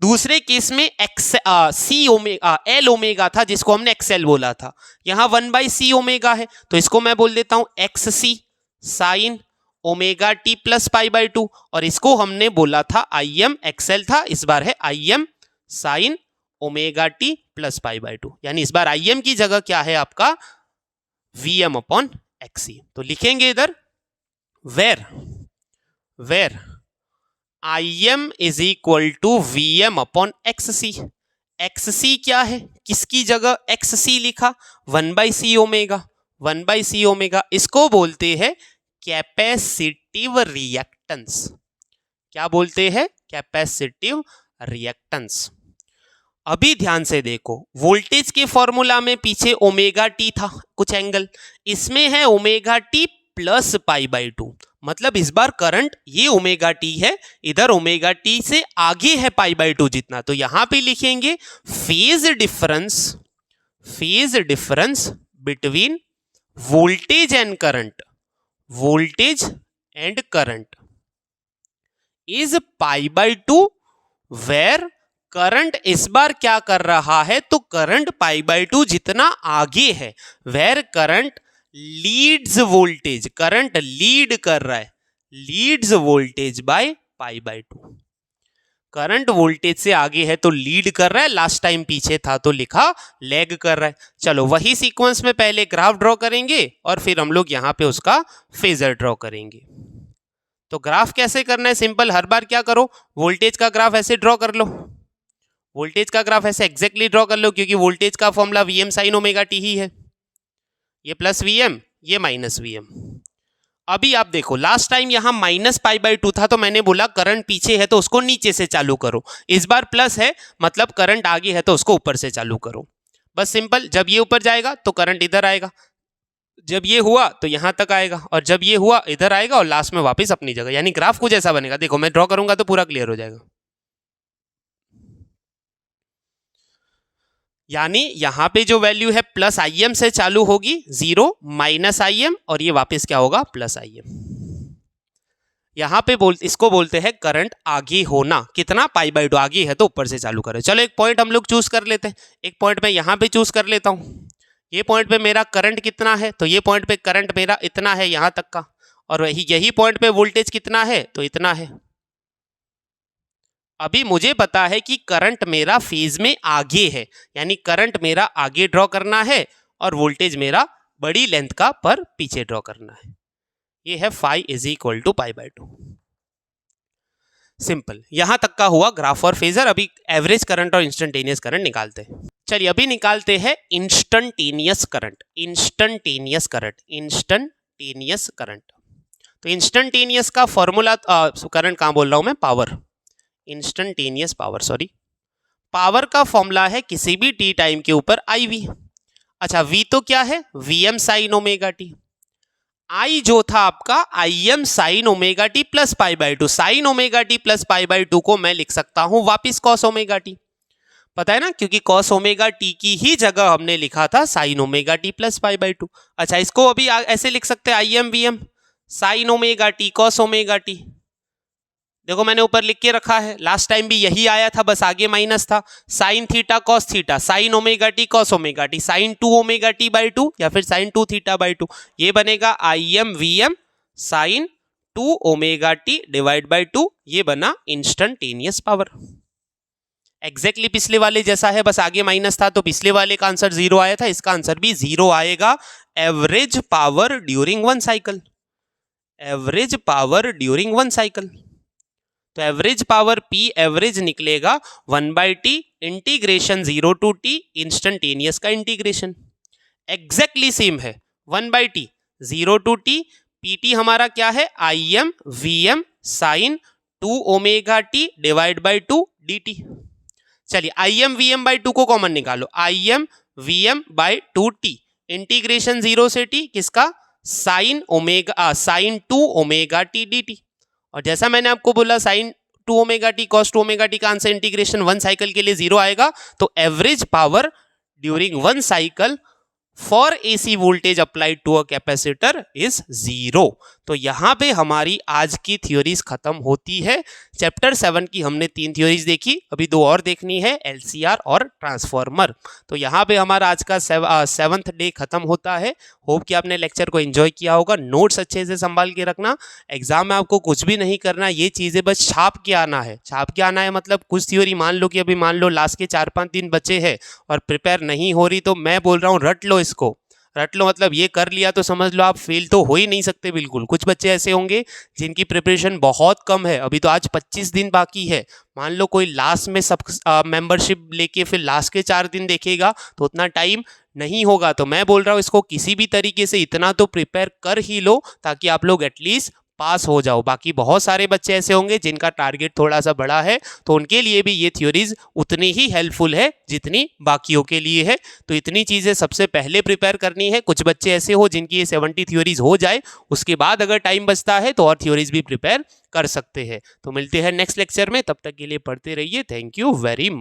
दूसरे केस में एक्स सी ओमेगा एल ओमेगा था जिसको हमने एक्सएल बोला था। यहां 1/c ओमेगा है तो इसको मैं बोल देता हूं X C sine omega t plus pi by 2, और इसको हमने बोला था आई एम, एक्सएल था, इस बार है आई M sine omega t plus pi by 2। यानी इस बार आई एम की जगह क्या है आपका, वी एम अपॉन एक्सी। तो लिखेंगे इधर where I M is equal to V M upon X C. X C क्या है, किसकी जगह एक्स सी लिखा, 1/c ओमेगा, 1/c ओमेगा। इसको बोलते हैं कैपेसिटिव रिएक्टेंस। क्या बोलते हैं, कैपेसिटिव रिएक्टेंस। अभी ध्यान से देखो, वोल्टेज के फॉर्मूला में पीछे ओमेगा टी था कुछ एंगल, इसमें है omega t plus pi by 2। मतलब इस बार करंट ये ओमेगा टी है, इधर ओमेगा टी से आगे है पाई बाई 2 जितना। तो यहां पे लिखेंगे phase difference between voltage and current, voltage and current is pi by 2, where current इस बार क्या कर रहा है, तो करंट पाई बाई 2 जितना आगे है, where current leads voltage, current lead कर रहा है, leads voltage by pi by 2। Current voltage से आगे है तो लीड कर रहा है, लास्ट टाइम पीछे था तो लिखा लैग कर रहा है। चलो वही सीक्वेंस में पहले ग्राफ ड्रॉ करेंगे और फिर हम लोग यहां पे उसका फेजर ड्रॉ करेंगे। तो ग्राफ कैसे करना है, सिंपल, हर बार क्या करो, वोल्टेज का ग्राफ ऐसे ड्रॉ कर लो, वोल्टेज का ग्राफ ऐसे एग्जैक्टली ड्रॉ कर लो, क्योंकि वोल्टेज का formula VM sine omega t ही है, ये प्लस वीएम ये माइनस वीएम। अभी आप देखो, लास्ट टाइम यहां माइनस पाई बाई 2 था तो मैंने बोला करंट पीछे है तो उसको नीचे से चालू करो, इस बार प्लस है मतलब करंट आगे है तो उसको ऊपर से चालू करो। बस सिंपल, जब ये ऊपर जाएगा तो करंट इधर आएगा, जब ये हुआ तो यहां तक आएगा, और जब ये हुआ इधर आएगा और लास्ट में वापस अपनी जगह। यानी ग्राफ कुछ ऐसा बनेगा, देखो मैं ड्रॉ करूंगा तो पूरा क्लियर हो जाएगा। यानी यहां पे जो वैल्यू है प्लस आई एम से चालू होगी, 0 माइनस आई एम, और ये वापस क्या होगा, प्लस आई एम। यहां पे इसको बोलते हैं करंट आगे होना, कितना, पाई बाई 2 आगे है तो ऊपर से चालू करें। चलो एक पॉइंट हम लोग चूज कर लेते हैं, एक पॉइंट मैं यहां पे चूज कर लेता हूं। ये पॉइंट पे मेरा करंट कितना है, तो ये पॉइंट पे करंट मेरा इतना है यहां तक का, और यही पॉइंट पे वोल्टेज कितना है, तो इतना है। अभी मुझे पता है कि करंट मेरा फेज में आगे है, यानी करंट मेरा आगे ड्रॉ करना है और वोल्टेज मेरा बड़ी लेंथ का पर पीछे ड्रॉ करना है। ये है phi is equal to pi by 2। Simple, यहां तक का हुआ ग्राफ और फेजर। अभी एवरेज करंट और इंस्टेंटेनियस करंट निकालते हैं। चलिए अभी निकालते हैं इंस्टेंटेनियस करंट। इंस्टेंटेनियस करंट, तो इंस्टेंटेनियस का फॉर्मूला, करंट कहां बोल रहा हूं मैं, power, instantaneous power, sorry, power का फॉर्मूला है किसी भी टी टाइम के ऊपर आई वी। अच्छा, वी तो क्या है, V M sine omega t. I जो था आपका I M sine omega t plus pi by 2। Sine omega t plus pi by 2 को मैं लिख सकता हूं वापिस कॉस ओमेगा टी, पता है ना, क्योंकि कॉस ओमेगा टी की ही जगह हमने लिखा था sine omega t plus pi by 2। अच्छा, इसको अभी ऐसे लिख सकते हैं, I M V M sine omega t cos omega t. देखो मैंने ऊपर लिख के रखा है, लास्ट टाइम भी यही आया था, बस आगे माइनस था। Sine theta cos theta, sine omega t cos omega t, sine 2 omega t by 2 या फिर साइन 2 थीटा बाई 2। ये बनेगा I M V M sine 2 omega t divide by 2। ये बना इंस्टेंटेनियस पावर। एग्जैक्टली पिछले वाले जैसा है, बस आगे माइनस था तो पिछले वाले का आंसर 0 आया था, इसका आंसर भी 0 आएगा। Average power during one cycle, average power during one cycle. तो एवरेज पावर P एवरेज निकलेगा 1/T integration 0 to T instantaneous का इंटीग्रेशन। एग्जैक्टली सेम है 1/T 0 to T, PT हमारा क्या है Im Vm sine 2 omega T divide by 2 dt। चलिए Im Vm by 2 को common निकालो, Im Vm by 2T integration 0 से T किसका साइन 2 ओमेगा T dt। और जैसा मैंने आपको बोला sine 2 omega t cos 2 omega t का आंसर इंटीग्रेशन 1 साइकिल के लिए 0 आएगा। तो average power during 1 cycle for AC voltage applied to a capacitor is 0। तो यहाँ पे हमारी आज की थ्योरीज खत्म होती है। चैप्टर 7 की हमने 3 थ्योरीज देखी, अभी 2 और देखनी है, LCR और ट्रांसफॉर्मर। तो यहाँ पे हमारा आज का 7th डे खत्म होता है। होप कि आपने लेक्चर को एंजॉय किया होगा। नोट्स अच्छे से संभाल के रखना, एग्जाम में आपको कुछ भी नहीं करना, ये चीज़ें बस छाप के आना है। छाप के आना है मतलब कुछ थ्योरी मान लो कि अभी मान लो लास्ट के 4-5 दिन बचे हैं और प्रिपेयर नहीं हो रही, तो मैं बोल रहा हूँ रट लो इसको, रट लो। मतलब ये कर लिया तो समझ लो आप फेल तो हो ही नहीं सकते बिल्कुल। कुछ बच्चे ऐसे होंगे जिनकी प्रिपरेशन बहुत कम है, अभी तो आज 25 दिन बाकी है। मान लो कोई लास्ट में सब मेंबरशिप लेके फिर लास्ट के 4 दिन देखेगा तो उतना टाइम नहीं होगा। तो मैं बोल रहा हूँ इसको किसी भी तरीके से इतना तो प्रिपेयर कर ही लो ताकि आप लोग एटलीस्ट पास हो जाओ। बाकी बहुत सारे बच्चे ऐसे होंगे जिनका टारगेट थोड़ा सा बड़ा है, तो उनके लिए भी ये थ्योरीज उतनी ही हेल्पफुल है जितनी बाकियों के लिए है। तो इतनी चीज़ें सबसे पहले प्रिपेयर करनी है। कुछ बच्चे ऐसे हो जिनकी ये 70 थ्योरीज हो जाए, उसके बाद अगर टाइम बचता है तो और थ्योरीज भी प्रिपेयर कर सकते हैं। तो मिलते हैं नेक्स्ट लेक्चर में, तब तक के लिए पढ़ते रहिए। Thank you very much.